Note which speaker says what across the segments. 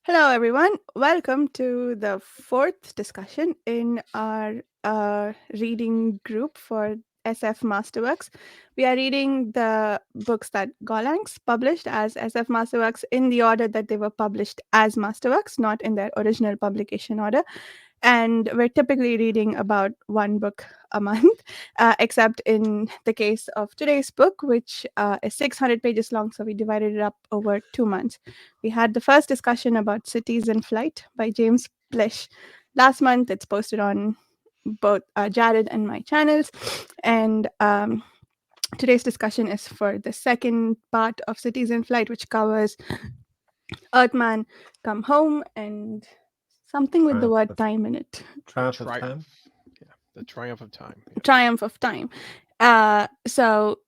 Speaker 1: Hello, everyone. Welcome to the fourth discussion in our reading group for SF Masterworks. We are reading the books that Golangs published as SF Masterworks in the order that they were published as Masterworks, not in their original publication order. And we're typically reading about one book a month, except in the case of today's book, which is 600 pages long. So we divided it up over 2 months. We had the first discussion about Cities in Flight by James Blish last month. It's posted on both Jared and my channels. And today's discussion is for the second part of Cities in Flight, which covers Earthman Come Home and something with the
Speaker 2: Triumph
Speaker 1: word
Speaker 2: of,
Speaker 1: time in it.
Speaker 2: Triumph of
Speaker 3: Triumph.
Speaker 2: Time.
Speaker 3: Yeah, the triumph of time. Yeah.
Speaker 1: Triumph of Time. So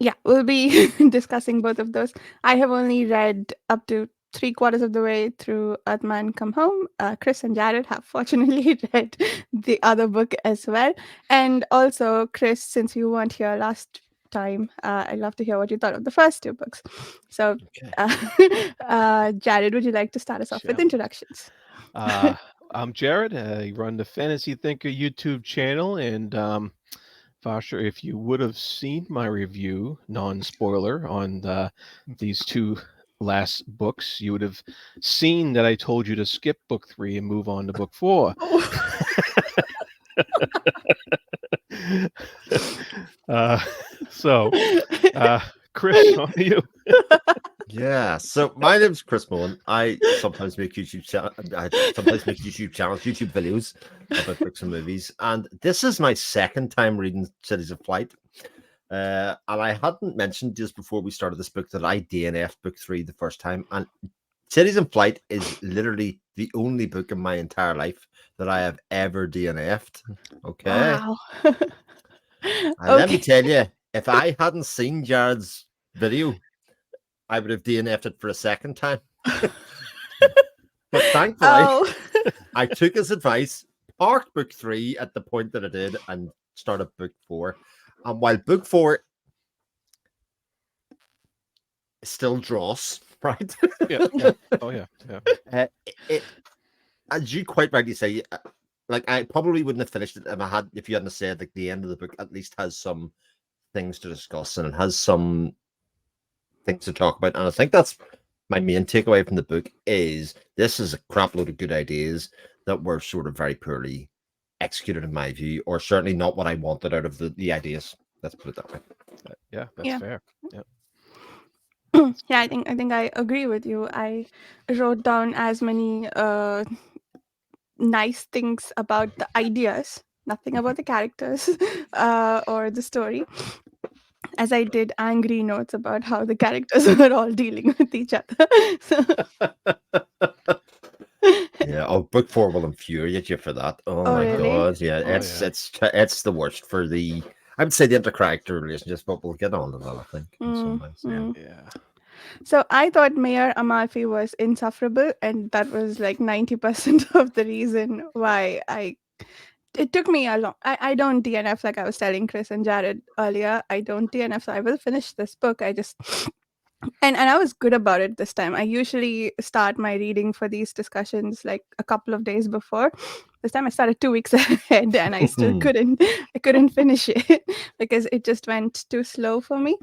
Speaker 1: yeah, we'll be discussing both of those. I have only read up to 3/4 of the way through Earthman Come Home. Chris and Jared have fortunately read the other book as well. And also, Chris, since you weren't here last time, I'd love to hear what you thought of the first two books. So, Jared, would you like to start us off with
Speaker 3: Sure.
Speaker 1: introductions?
Speaker 3: I'm Jared. I run the Fantasy Thinker YouTube channel, and Varsha, if you would have seen my review, non-spoiler, on these two last books, you would have seen that I told you to skip book 3 and move on to book 4. So, Chris, on to you.
Speaker 2: Yeah. So my name's Chris Mullen. I sometimes make YouTube channels, YouTube videos about books and movies, and this is my second time reading Cities of Flight. And I hadn't mentioned just before we started this book that I DNF'd book 3 the first time, and Cities in Flight is literally the only book in my entire life that I have ever DNF'd. Okay.
Speaker 1: Wow.
Speaker 2: And let me tell you, if I hadn't seen Jared's video, I would have DNF'd it for a second time. But thankfully, I took his advice, parked book 3 at the point that I did, and started book 4. And while book 4 still draws, right?
Speaker 3: Yeah. Oh, yeah.
Speaker 2: It, as you quite rightly say, like I probably wouldn't have finished it if you hadn't said like the end of the book at least has some things to discuss and it has some things to talk about. And I think that's my main takeaway from the book is this is a crap load of good ideas that were sort of very poorly executed in my view, or certainly not what I wanted out of the ideas. Let's put it that way.
Speaker 3: Yeah, that's fair. Yeah.
Speaker 1: Yeah, I think I agree with you. I wrote down as many nice things about the ideas, nothing about the characters or the story, as I did angry notes about how the characters were all dealing with each other. So,
Speaker 2: yeah. Oh, book 4 will infuriate you for that. Oh, my
Speaker 1: really?
Speaker 2: god. Yeah,
Speaker 3: Oh,
Speaker 2: it's the worst for the. I would say the inter-character relationships, but we'll get on to that. I think in some ways.
Speaker 3: Yeah.
Speaker 1: So I thought Mayor Amalfi was insufferable, and that was like 90% of the reason why it took me a long. I don't DNF like I was telling Chris and Jared earlier. I don't DNF, so I will finish this book. I just and I was good about it this time. I usually start my reading for these discussions like a couple of days before. This time I started 2 weeks ahead, and I still couldn't finish it because it just went too slow for me.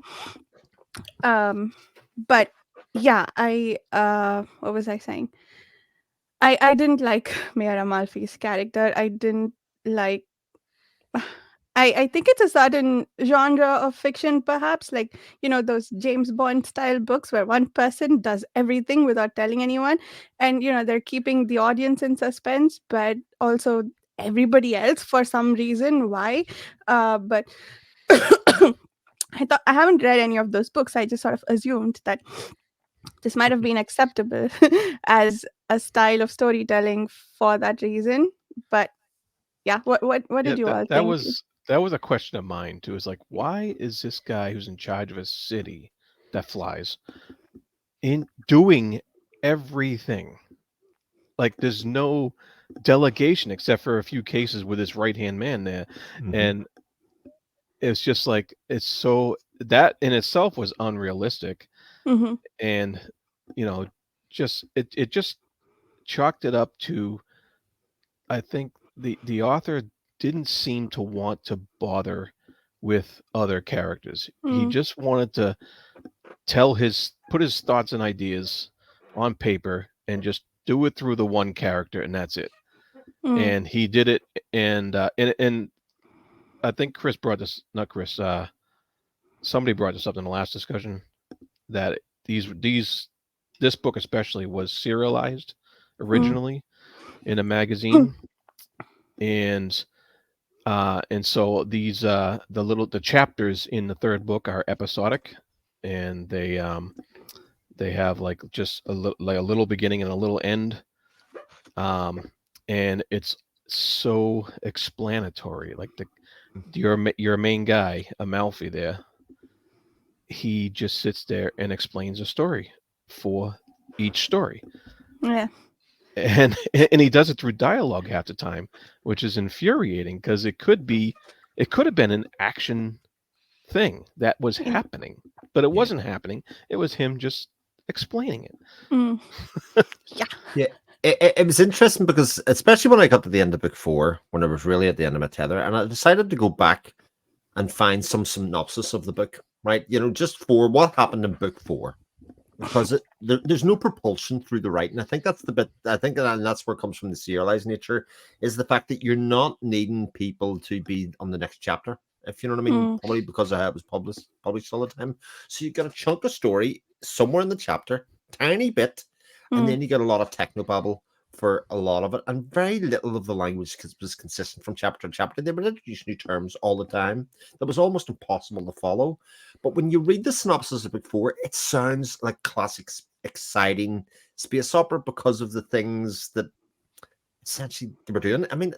Speaker 1: But yeah, what was I saying? I didn't like Mayor Amalfi's character. I didn't like I think it's a certain genre of fiction, perhaps, like, those James Bond style books where one person does everything without telling anyone. And, they're keeping the audience in suspense, but also everybody else for some reason. Why? But I haven't read any of those books. I just sort of assumed that this might have been acceptable as a style of storytelling for that reason. But yeah, what did you all
Speaker 3: That
Speaker 1: think?
Speaker 3: was a question of mine too. It's like, why is this guy who's in charge of a city that flies in doing everything? Like, there's no delegation except for a few cases with his right-hand man there. And it's just like, it's so that in itself was unrealistic.
Speaker 1: Mm-hmm.
Speaker 3: And just it just chalked it up to, I think the author didn't seem to want to bother with other characters. He
Speaker 1: Mm,
Speaker 3: just wanted to put his thoughts and ideas on paper and just do it through the one character, and that's it.
Speaker 1: mm,
Speaker 3: And he did it, and I think Chris brought this, not Chris, somebody brought this up in the last discussion, that this book especially was serialized
Speaker 1: mm,
Speaker 3: originally in a magazine, and so the chapters in the third book are episodic, and they have like just like a little beginning and a little end, um, and it's so explanatory. Like your main guy, Amalfi, there, he just sits there and explains a story for each story,
Speaker 1: yeah.
Speaker 3: and and he does it through dialogue half the time, which is infuriating because it could have been an action thing that was
Speaker 1: Yeah.
Speaker 3: happening, but it
Speaker 2: Yeah.
Speaker 3: wasn't happening. It was him just explaining it.
Speaker 1: Mm, yeah.
Speaker 2: Yeah. It was interesting because, especially when I got to the end of book 4, when I was really at the end of my tether, and I decided to go back and find some synopsis of the book, right? Just for what happened in book 4, because there's no propulsion through the writing. I think that's the bit. I think and that's where it comes from, the serialized nature, is the fact that you're not needing people to be on the next chapter. If you know what I mean,
Speaker 1: Mm,
Speaker 2: probably because I was published all the time. So you got a chunk of story somewhere in the chapter, tiny bit, and
Speaker 1: mm,
Speaker 2: then you get a lot of technobabble for a lot of it, and very little of the language was consistent from chapter to chapter. They would introduce new terms all the time that was almost impossible to follow. But when you read the synopsis of book 4, it sounds like classic, exciting space opera because of the things that essentially they were doing. I mean,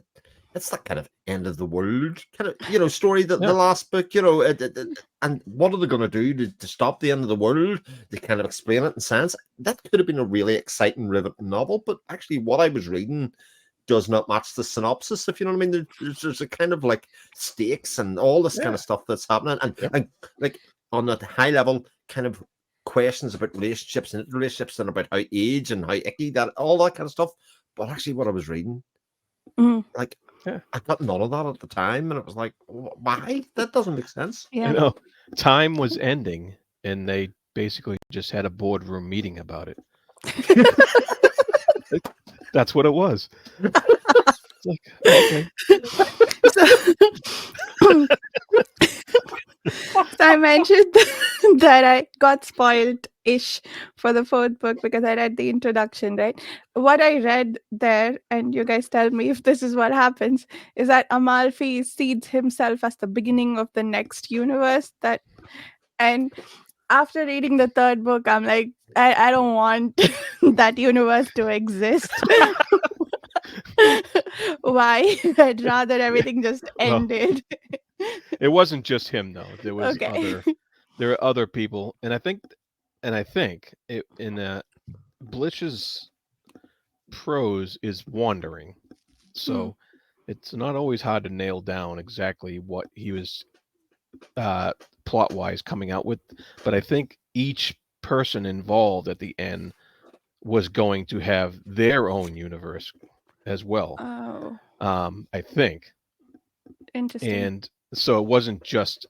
Speaker 2: it's that kind of end of the world kind of story that the
Speaker 3: Yeah,
Speaker 2: last book, and what are they going to do to stop the end of the world? They kind of explain it in science. That could have been a really exciting, riveting novel, but actually, what I was reading does not match the synopsis. If you know what I mean, there's a kind of like stakes and all this kind
Speaker 3: yeah,
Speaker 2: of stuff that's happening, and
Speaker 3: yep.
Speaker 2: and like on a high level, kind of questions about relationships and about how age and how icky that, all that kind of stuff. But actually, what I was reading,
Speaker 1: mm,
Speaker 2: like,
Speaker 3: Yeah.
Speaker 2: I got none of that at the time, and it was like, why? That doesn't make sense.
Speaker 3: I
Speaker 1: yeah.
Speaker 3: know time was ending, and they basically just had a boardroom meeting about it. That's what it was. It's like, oh, okay,
Speaker 1: So, so I mentioned that I got spoiled ish for the fourth book because I read the introduction, right? What I read there, and you guys tell me if this is what happens, is that Amalfi sees himself as the beginning of the next universe. And after reading the third book, I'm like, I don't want that universe to exist. Why? I'd rather everything just
Speaker 3: well,
Speaker 1: ended.
Speaker 3: it wasn't just him though.
Speaker 1: Okay.
Speaker 3: There are other people, and I think it in Blish's prose is wandering,
Speaker 1: Mm,
Speaker 3: so it's not always hard to nail down exactly what he was uh, plot wise coming out with. But I think each person involved at the end was going to have their own universe as well.
Speaker 1: oh,
Speaker 3: I think,
Speaker 1: interesting.
Speaker 3: and so it wasn't just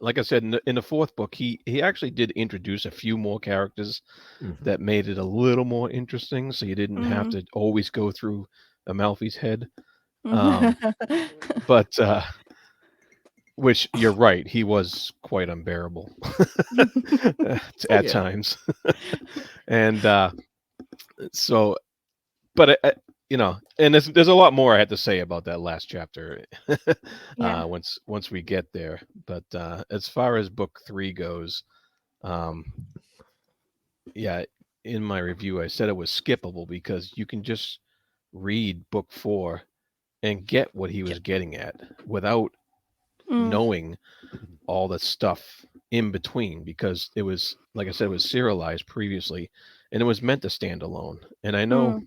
Speaker 3: like I said in the fourth book. He actually did introduce a few more characters
Speaker 2: Mhm.
Speaker 3: that made it a little more interesting, so you didn't have
Speaker 1: Mm,
Speaker 3: to always go through Amalfi's head.
Speaker 1: mm.
Speaker 3: Um, but which you're right, he was quite unbearable
Speaker 2: Oh
Speaker 3: at
Speaker 2: yeah,
Speaker 3: times, and so, but and there's a lot more I had to say about that last chapter
Speaker 1: Yeah.
Speaker 3: once we get there. But as far as book 3 goes, um, yeah, in my review I said it was skippable because you can just read book 4 and get what he was getting at without
Speaker 1: Mm,
Speaker 3: knowing all the stuff in between, because it was, like I said, it was serialized previously and it was meant to stand alone. And I know
Speaker 1: mm,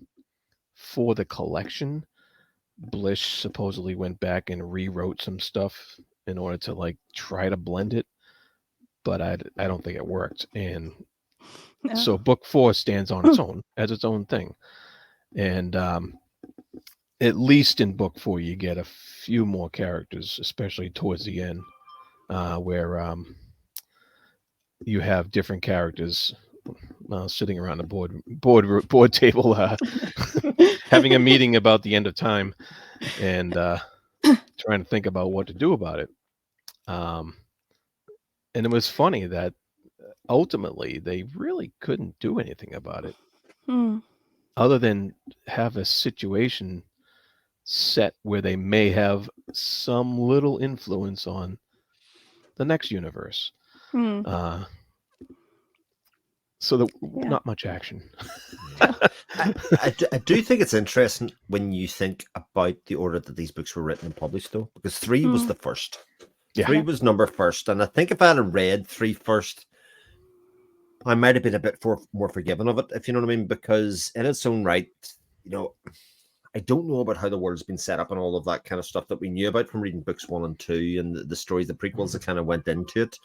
Speaker 3: for the collection, Blish supposedly went back and rewrote some stuff in order to like try to blend it, but I don't think it worked. And
Speaker 1: no.
Speaker 3: so book 4 stands on its own as its own thing. And at least in book 4, you get a few more characters, especially towards the end, where you have different characters sitting around the board table, having a meeting about the end of time, and trying to think about what to do about it. And it was funny that ultimately they really couldn't do anything about it, other than have a situation set where they may have some little influence on the next universe. So not much action.
Speaker 2: I do think it's interesting when you think about the order that these books were written and published, though, because 3 was the first.
Speaker 3: Yeah.
Speaker 2: 3 was number first, and I think if I had read 3 first, I might have been a bit more forgiving of it, if you know what I mean, because in its own right, I don't know about how the world's been set up and all of that kind of stuff that we knew about from reading books 1 and 2 and the stories, the prequels that kind of went into it,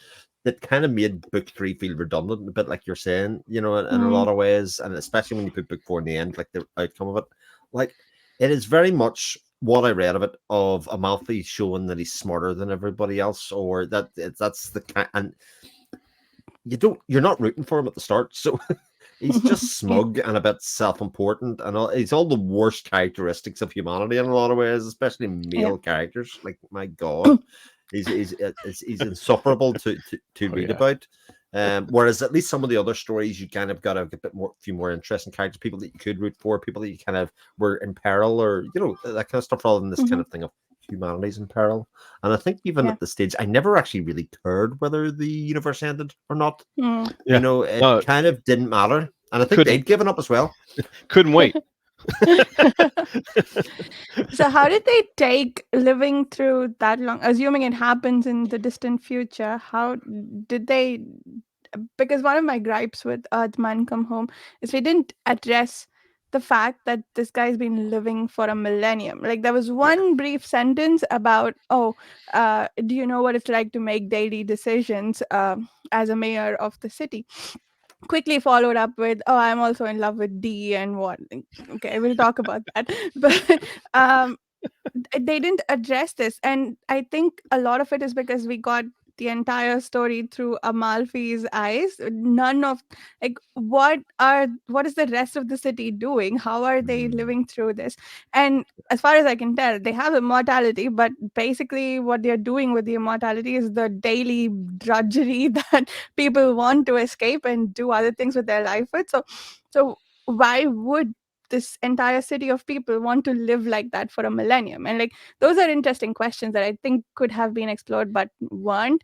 Speaker 2: that kind of made book 3 feel redundant, a bit like you're saying, in a lot of ways, and especially when you put book 4 in the end, like the outcome of it. Like, it is very much what I read of it, of Amalfi showing that he's smarter than everybody else, or that's the kind, and you're not rooting for him at the start, so he's just smug and a bit self-important, and he's all the worst characteristics of humanity in a lot of ways, especially male characters. Like, my God, he's insufferable to read about. Whereas at least some of the other stories, you kind of got a few more interesting characters, people that you could root for, people that you kind of were in peril, or that kind of stuff, rather than this kind of thing of humanity's in peril. And I think even at the stage, I never actually really cared whether the universe ended or not. It kind of didn't matter, and I think they'd given up as well.
Speaker 3: Couldn't wait.
Speaker 1: So how did they take living through that long, assuming it happens in the distant future? How did they? Because one of my gripes with Earthman Come Home is we didn't address the fact that this guy's been living for a millennium. Like, there was one brief sentence about, do you know what it's like to make daily decisions as a mayor of the city? Quickly followed up with, I'm also in love with D and what. Okay, we'll talk about that. But they didn't address this, and I think a lot of it is because we got the entire story through Amalfi's eyes. None of, like, what is the rest of the city doing? How are they living through this? And as far as I can tell, they have immortality, but basically what they're doing with the immortality is the daily drudgery that people want to escape and do other things with their life with. So why would this entire city of people want to live like that for a millennium? And like, those are interesting questions that I think could have been explored but weren't.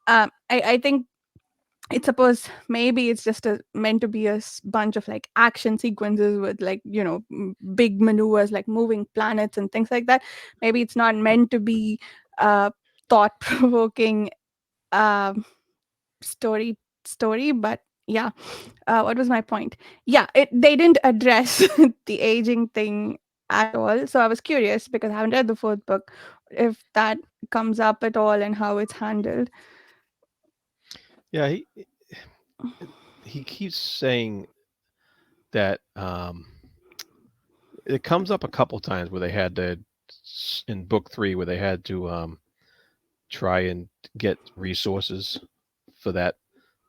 Speaker 1: I think it's supposed, maybe it's just meant to be a bunch of like action sequences with like, big maneuvers like moving planets and things like that. Maybe it's not meant to be thought-provoking story, but yeah. What was my point? Yeah, they didn't address the aging thing at all. So I was curious, because I haven't read the 4th book, if that comes up at all and how it's handled.
Speaker 3: Yeah, he keeps saying that it comes up a couple times where they had to, in book 3, where they had to try and get resources for that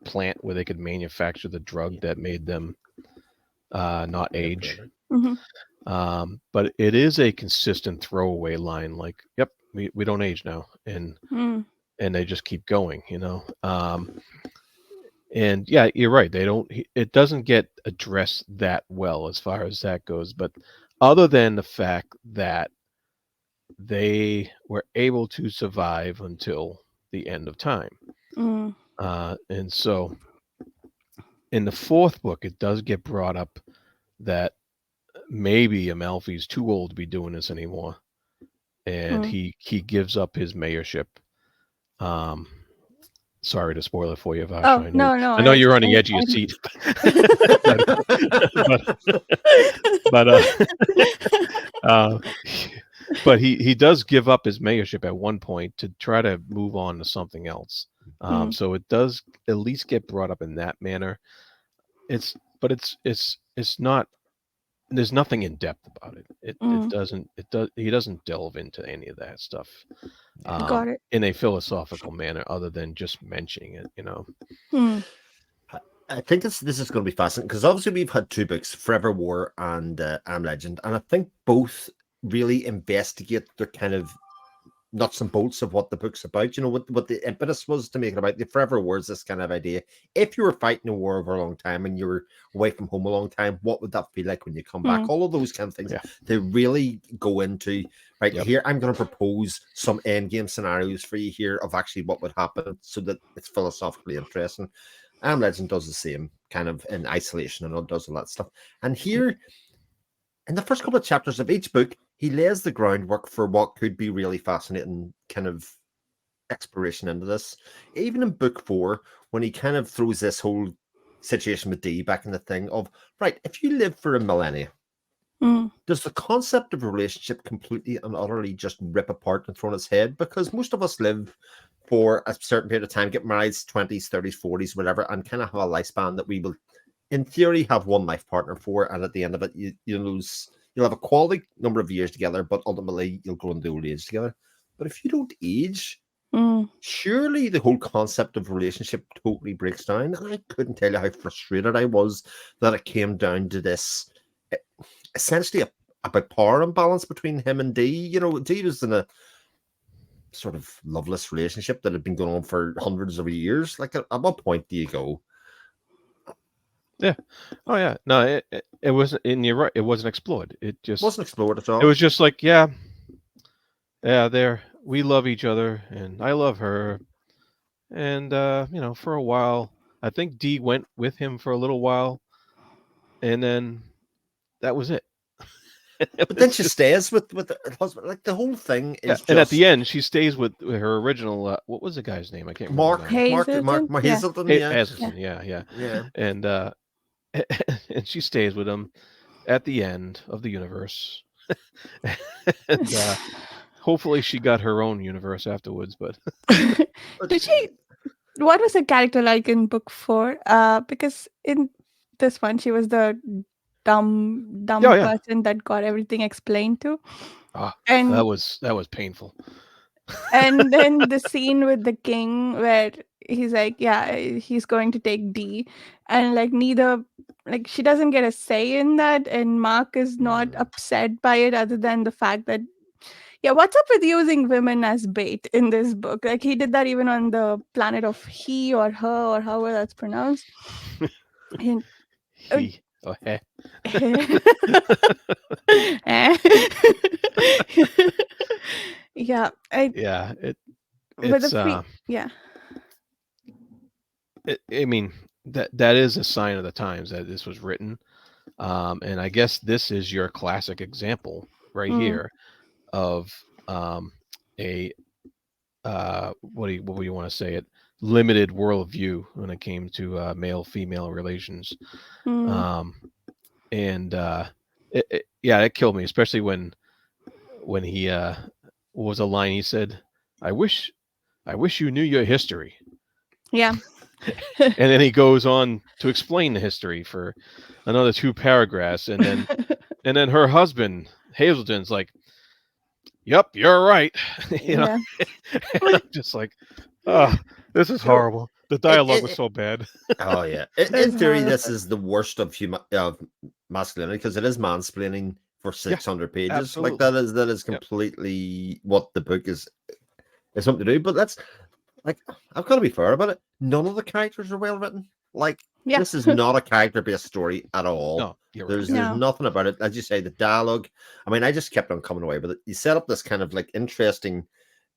Speaker 3: plant where they could manufacture the drug that made them not age. But it is a consistent throwaway line, like, yep, we don't age now, and they just keep going, and yeah, you're right, it doesn't get addressed that well as far as that goes, but other than the fact that they were able to survive until the end of time. And so in the 4th book, it does get brought up that maybe Amalfi's too old to be doing this anymore, and he gives up his mayorship. Sorry to spoil it for you, Varsha.
Speaker 1: No.
Speaker 3: I know you're on the edge of your seat. But he does give up his mayorship at one point to try to move on to something else. So it does at least get brought up in that manner. It's not there's nothing in depth about it. It
Speaker 1: Mm,
Speaker 3: doesn't it does he doesn't delve into any of that stuff
Speaker 1: got it.
Speaker 3: in a philosophical manner other than just mentioning it,
Speaker 1: Hmm.
Speaker 2: I think this is going to be fascinating because obviously we've had two books, Forever War and Am Legend, and I think both really investigate the kind of nuts and bolts of what the book's about. What the impetus was to make it about. The Forever War is this kind of idea. If you were fighting a war over a long time and you were away from home a long time, what would that feel like when you come back?
Speaker 1: Hmm.
Speaker 2: All of those kind of things.
Speaker 3: Yeah.
Speaker 2: They really go into right
Speaker 3: Yep.
Speaker 2: here. I'm going to propose some end game scenarios for you here of actually what would happen, so that it's philosophically interesting. Am Legend does the same kind of in isolation and does all that stuff. And here, in the first couple of chapters of each book, he lays the groundwork for what could be really fascinating kind of exploration into this. Even in book 4, when he kind of throws this whole situation with Dee back in the thing of, right, if you live for a millennia,
Speaker 1: Hmm.
Speaker 2: does the concept of a relationship completely and utterly just rip apart and throw on its head? Because most of us live for a certain period of time, get married 20s, 30s, 40s, whatever, and kind of have a lifespan that we will, in theory, have one life partner for. And at the end of it, you'll have a quality number of years together, but ultimately you'll grow into old age together. But if you don't age,
Speaker 1: Hmm.
Speaker 2: surely the whole concept of relationship totally breaks down. And I couldn't tell you how frustrated I was that it came down to this essentially about power imbalance between him and Dee. Dee was in a sort of loveless relationship that had been going on for hundreds of years. Like, at what point do you go?
Speaker 3: Yeah. Oh yeah. No, it wasn't. And you're right. It wasn't explored. It
Speaker 2: Wasn't explored at
Speaker 3: it
Speaker 2: all.
Speaker 3: was just like, yeah, there we love each other, and I love her, and for a while, I think Dee went with him for a little while, and then that was it. It
Speaker 2: But then
Speaker 3: was
Speaker 2: she
Speaker 3: just
Speaker 2: stays with her husband. Like, the whole thing
Speaker 3: yeah.
Speaker 2: is
Speaker 3: And at the
Speaker 2: just
Speaker 3: end, she stays with her original. What was the guy's name? I can't remember
Speaker 2: Mark,
Speaker 3: now.
Speaker 2: Mark, Mark,
Speaker 1: Hazelton.
Speaker 2: Mark
Speaker 1: Yeah.
Speaker 2: Hazelton.
Speaker 3: Hey,
Speaker 2: Yeah,
Speaker 1: Yeah.
Speaker 3: Hazelton. Yeah, yeah.
Speaker 2: yeah.
Speaker 3: And and she stays with him at the end of the universe, and hopefully she got her own universe afterwards. But
Speaker 2: But
Speaker 1: Did she? What was her character like in book 4? Because in this one, she was the
Speaker 3: yeah,
Speaker 1: dumb
Speaker 3: yeah.
Speaker 1: person that got everything explained to,
Speaker 3: Ah,
Speaker 1: and
Speaker 3: that was painful.
Speaker 1: and then the scene with the king where he's like, yeah, he's going to take D, and like neither, like she doesn't get a say in that, and Mark is not upset by it, other than the fact that, yeah, what's up with using women as bait in this book? Like he did that even on the planet of he or her or however that's pronounced. And uh,
Speaker 3: He. Oh, heh.
Speaker 1: yeah,
Speaker 3: Yeah.
Speaker 1: with the
Speaker 3: It's
Speaker 1: free, yeah.
Speaker 3: I mean that is a sign of the times that this was written. And I guess this is your classic example right
Speaker 1: Mm,
Speaker 3: here of a what do you want to say it, limited worldview when it came to male female relations.
Speaker 1: mm,
Speaker 3: Um, and yeah, it killed me, especially when he what was a line he said, I wish you knew your history.
Speaker 1: yeah.
Speaker 3: And then he goes on to explain the history for another 2 paragraphs, and then her husband Hazelton's like, "Yep, you're right." you know,
Speaker 1: Yeah.
Speaker 3: and I'm just like, "Oh, this is
Speaker 2: you know,
Speaker 3: horrible." The
Speaker 2: it,
Speaker 3: dialogue was
Speaker 2: it,
Speaker 3: so bad.
Speaker 2: oh yeah. In
Speaker 1: That's
Speaker 2: theory,
Speaker 1: horrible.
Speaker 2: this is the worst of masculinity because it is mansplaining for
Speaker 3: Yeah,
Speaker 2: 600 pages. Like,
Speaker 3: absolutely.
Speaker 2: that is
Speaker 3: Yep.
Speaker 2: completely what the book is something to do. But that's, like, I've got to be fair about it. None of the characters are well written. Like,
Speaker 1: Yeah.
Speaker 2: this is not a character-based story at all.
Speaker 3: No, you're right.
Speaker 2: There's
Speaker 1: No.
Speaker 2: nothing about it. As you say, the dialogue. I mean, I just kept on coming away with it. You set up this kind of like interesting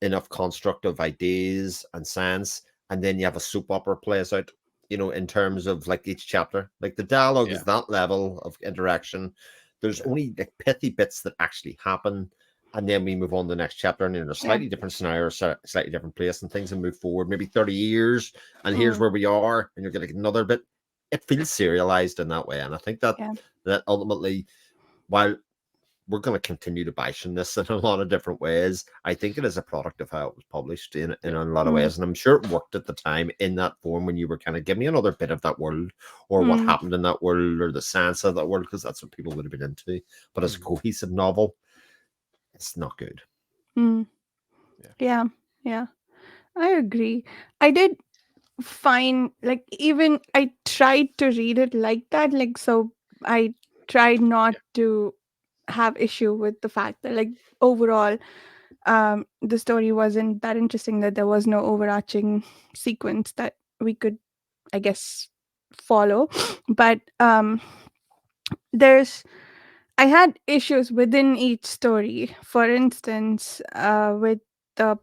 Speaker 2: enough construct of ideas and science, and then you have a soap opera plays out. In terms of like each chapter, like the dialogue
Speaker 3: Yeah,
Speaker 2: is that level of interaction. There's
Speaker 3: yeah,
Speaker 2: only like pithy bits that actually happen, and then we move on to the next chapter, and in a
Speaker 1: Yeah.
Speaker 2: slightly different scenario, slightly different place, and things will move forward, maybe 30 years, and here's
Speaker 1: Mm,
Speaker 2: where we are, and you're getting another bit. It feels serialized in that way, and I think that
Speaker 1: yeah.
Speaker 2: that ultimately, while we're going to continue to bash on this in a lot of different ways. I think it is a product of how it was published in a lot of
Speaker 1: Mm.
Speaker 2: ways, and I'm sure it worked at the time in that form when you were kind of give me another bit of that world or what
Speaker 1: Mm.
Speaker 2: happened in that world or the sense of that world, because that's what people would have been into. But as a cohesive novel, it's not good.
Speaker 1: Mm.
Speaker 3: Yeah.
Speaker 1: Yeah, yeah, I agree. I did find, like, even I tried to read it like that, like, so I tried not to have issue with the fact that, like, overall, the story wasn't that interesting, that there was no overarching sequence that we could, I guess, follow. But there's I had issues within each story. For instance, with the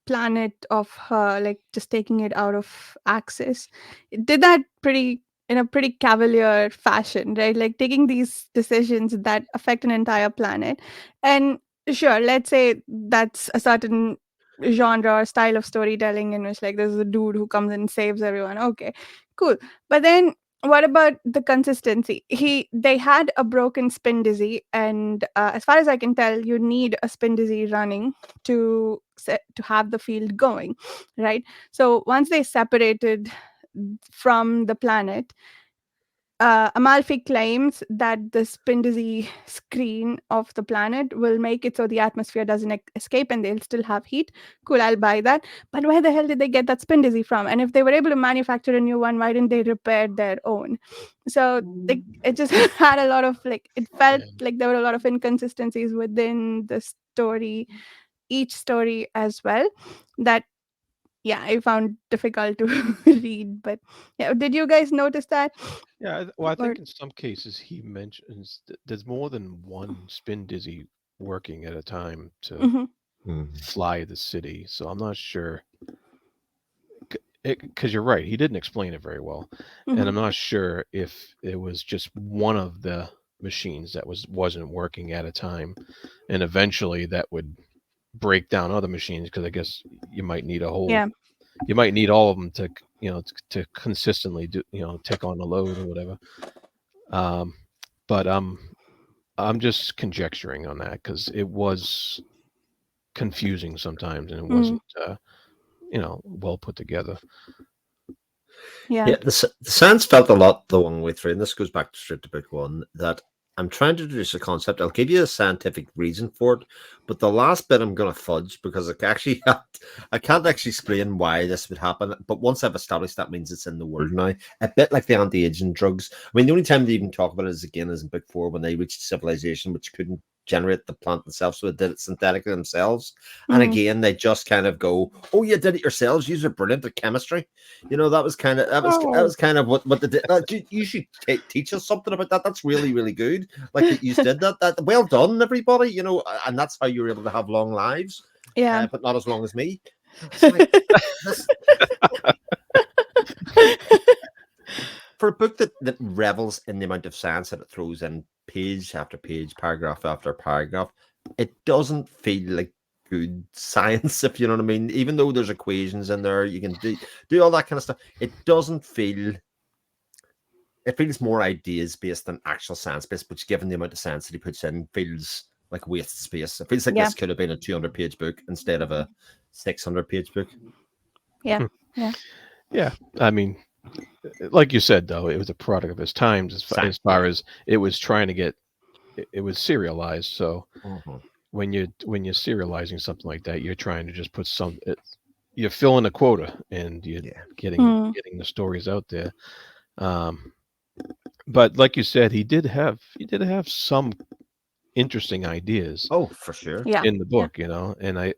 Speaker 1: planet of her, like, just taking it out of Axis. It did that pretty in a pretty cavalier fashion, right? Like, taking these decisions that affect an entire planet. And sure, let's say that's a certain genre or style of storytelling in which, like, there's a dude who comes and saves everyone. Okay, cool. But then what about the consistency? They had a broken spin dizzy, and as far as I can tell, you need a spin dizzy running to have the field going, right? So once they separated from the planet, Amalfi claims that the spin dizzy screen of the planet will make it so the atmosphere doesn't escape and they'll still have heat. Cool, I'll buy that. But where the hell did they get that spin dizzy from? And if they were able to manufacture a new one, why didn't they repair their own? So, like, it just had a lot of, like, it felt
Speaker 3: Yeah.
Speaker 1: like there were a lot of inconsistencies within the story, each story as well, that, yeah, I found difficult to read. But yeah, did you guys notice that?
Speaker 3: Yeah. Well, I
Speaker 1: Or
Speaker 3: think in some cases he mentions there's more than one spin dizzy working at a time to
Speaker 1: Mhm,
Speaker 3: fly the city. So I'm not sure. Because you're right, he didn't explain it very well, and
Speaker 1: mhm.
Speaker 3: I'm not sure if it was just one of the machines that wasn't working at a time, and eventually that would break down other machines because I guess you might need
Speaker 1: Yeah.
Speaker 3: you might need all of them to to consistently do take on the load or whatever. Um, but I'm just conjecturing on that because it was confusing sometimes and it
Speaker 1: Mm,
Speaker 3: wasn't well put together.
Speaker 1: yeah.
Speaker 2: Yeah, the sense felt a lot the one way through, and this goes back to straight to book one, that I'm trying to introduce a concept. I'll give you a scientific reason for it, but the last bit I'm going to fudge because I can't actually explain why this would happen. But once I've established that means it's in the world now, a bit like the anti-aging drugs. I mean, the only time they even talk about it is again is in book four when they reached civilization which couldn't generate the plant themselves, so it did it synthetically themselves. And
Speaker 1: Mm,
Speaker 2: again, they just kind of go, "Oh, you did it yourselves. You are brilliant at chemistry." That was kind of that
Speaker 3: Oh,
Speaker 2: was kind of what the you should teach us something about that. That's really really good. Like that you did that. That well done, everybody. And that's how you were able to have long lives,
Speaker 1: yeah.
Speaker 2: but not as long as me. It's like this for a book that revels in the amount of science that it throws in page after page, paragraph after paragraph. It doesn't feel like good science, if you know what I mean. Even though there's equations in there, you can do all that kind of stuff. It doesn't feel. It feels more ideas based than actual science based, which, given the amount of science that he puts in, feels like wasted space. It feels like
Speaker 1: Yeah.
Speaker 2: this could have been a 200-page book instead of a 600-page book.
Speaker 1: Yeah. Yeah.
Speaker 3: yeah. I mean, like you said, though, it was a product of its times as far
Speaker 2: Yeah.
Speaker 3: as it was trying to get it was serialized. So
Speaker 2: Mhm.
Speaker 3: when you're serializing something like that, you're trying to just put you're filling a quota and you're
Speaker 2: Yeah.
Speaker 1: Mm,
Speaker 3: getting the stories out there. Um, but like you said, he did have some interesting ideas
Speaker 2: Oh, for sure.
Speaker 1: yeah.
Speaker 3: in the
Speaker 1: Yeah.
Speaker 3: book, and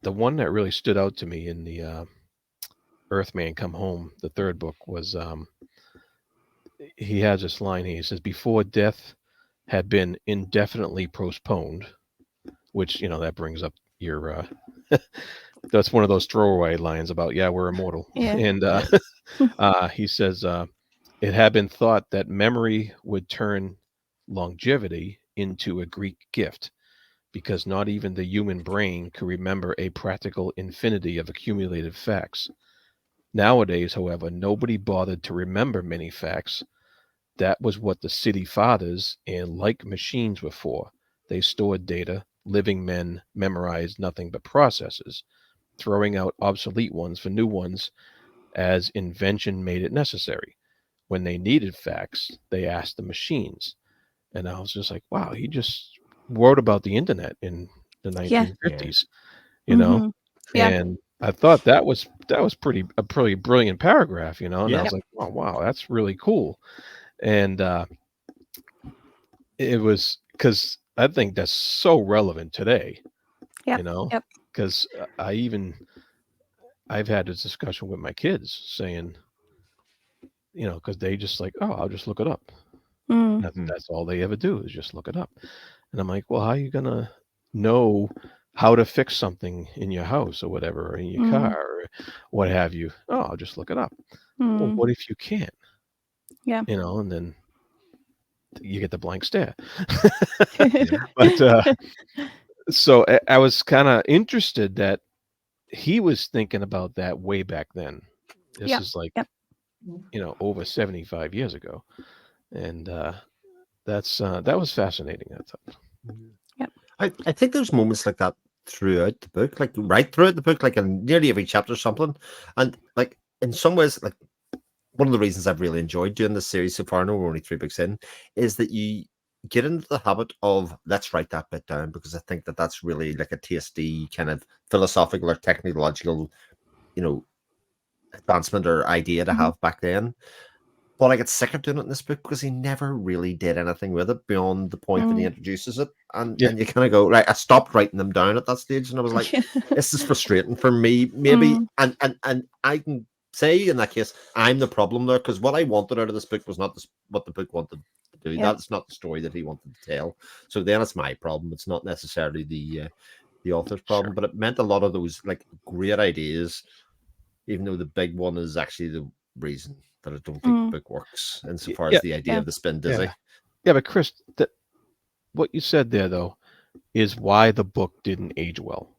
Speaker 3: the one that really stood out to me in the Earthman Come Home, the third book, was he has this line here. He says, "Before death had been indefinitely postponed," which that brings up your that's one of those throwaway lines about we're immortal,
Speaker 1: Yeah.
Speaker 3: and
Speaker 2: Yeah.
Speaker 3: he says it had been thought that memory would turn longevity into a Greek gift because not even the human brain could remember a practical infinity of accumulated facts. Nowadays, however, nobody bothered to remember many facts. That was what the city fathers and like machines were for. They stored data. Living men memorized nothing but processes, throwing out obsolete ones for new ones as invention made it necessary. When they needed facts, they asked the machines. And I was just like, wow, he just wrote about the internet in the
Speaker 1: Yeah.
Speaker 3: 1950s, you know?
Speaker 1: Mm-hmm. Yeah.
Speaker 3: And I thought that was pretty brilliant paragraph, and I
Speaker 2: Yeah.
Speaker 3: was like, oh wow, that's really cool. And it was because I think that's so relevant today,
Speaker 1: Yep. Yep.
Speaker 3: because I've had this discussion with my kids saying, because they just like, oh, I'll just look it up.
Speaker 1: Mm.
Speaker 3: That's all they ever do is just look it up. And I'm like, well, how are you gonna know how to fix something in your house or whatever, or in your car
Speaker 1: Mm.
Speaker 3: or what have you? Oh, I'll just look it up. Well,
Speaker 1: Mm.
Speaker 3: what if you can't?
Speaker 1: Yeah.
Speaker 3: And then you get the blank stare.
Speaker 2: Yeah.
Speaker 3: But so I was kind of interested that he was thinking about that way back then. This
Speaker 1: Yep.
Speaker 3: is like,
Speaker 1: Yep.
Speaker 3: over 75 years ago. And that was fascinating, I thought.
Speaker 1: Yep.
Speaker 2: I think there's moments like that throughout the book, like right throughout the book, like in nearly every chapter or something. And like in some ways, like one of the reasons I've really enjoyed doing this series so far, I know we're only 3 books in, is that you get into the habit of let's write that bit down, because I think that that's really like a tasty kind of philosophical or technological, you know, advancement or idea to
Speaker 1: Mm-hmm.
Speaker 2: have back then. But I get sick of doing it in this book because he never really did anything with it beyond the point that he
Speaker 1: Mm.
Speaker 2: introduces it. And
Speaker 3: Yeah.
Speaker 2: you kind of go, right, I stopped writing them down at that stage and I was like, this is frustrating for me. Maybe
Speaker 1: Mm.
Speaker 2: and I can say in that case, I'm the problem there, because what I wanted out of this book was not what the book wanted to do.
Speaker 1: Yep.
Speaker 2: That's not the story that he wanted to tell. So then it's my problem. It's not necessarily the author's problem,
Speaker 3: Sure.
Speaker 2: but it meant a lot of those like great ideas, even though the big one is actually the reason that I don't think the
Speaker 1: Mm.
Speaker 2: book works insofar as
Speaker 3: Yeah.
Speaker 2: the idea
Speaker 1: Yeah.
Speaker 2: of the spin dizzy.
Speaker 3: Yeah. But Chris, what you said there though is why the book didn't age well.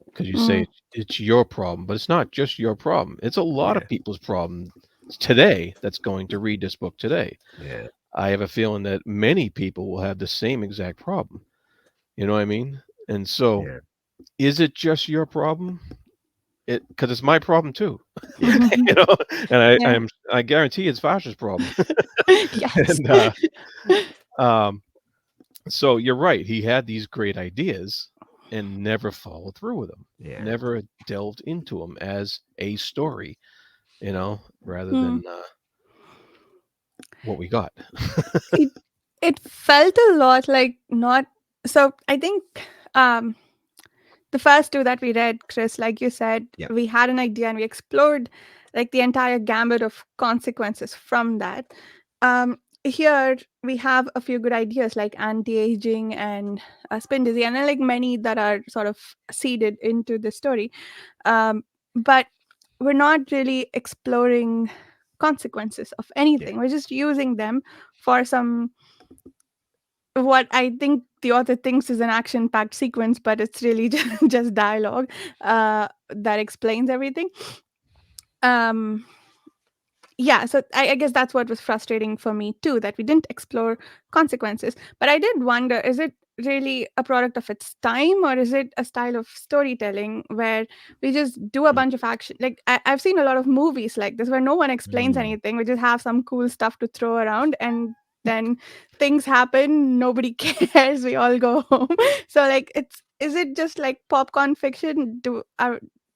Speaker 3: Because you say
Speaker 1: Mm.
Speaker 3: it's your problem, but it's not just your problem. It's a lot
Speaker 2: Yeah.
Speaker 3: of people's problem today that's going to read this book today.
Speaker 2: Yeah.
Speaker 3: I have a feeling that many people will have the same exact problem. You know what I mean? And so,
Speaker 2: Yeah.
Speaker 3: is it just your problem? Because it's my problem too.
Speaker 2: Yeah.
Speaker 3: you know, and
Speaker 1: Yeah.
Speaker 3: I guarantee it's Varsha's problem.
Speaker 1: Yes.
Speaker 3: and um, so you're right. He had these great ideas and never followed through with them.
Speaker 2: Yeah.
Speaker 3: Never delved into them as a story, rather
Speaker 1: Mm.
Speaker 3: than what we got.
Speaker 1: it it felt a lot like not. So I think um the first two that we read, Chris, like you said,
Speaker 2: Yeah.
Speaker 1: we had an idea and we explored like the entire gambit of consequences from that. Here we have a few good ideas like anti-aging and spin dizzy, and then like many that are sort of seeded into the story. But we're not really exploring consequences of
Speaker 2: Yeah.
Speaker 1: anything. We're just using them for some what I think the author thinks is an action-packed sequence, but it's really just dialogue that explains everything. Um, yeah, so I guess that's what was frustrating for me too, that we didn't explore consequences. But I did wonder, is it really a product of its time, or is it a style of storytelling where we just do a
Speaker 2: Mm.
Speaker 1: bunch of action? Like I've seen a lot of movies like this where no one explains
Speaker 2: Mm.
Speaker 1: anything. We just have some cool stuff to throw around, and then things happen, nobody cares, we all go home. So like is it just like popcorn fiction?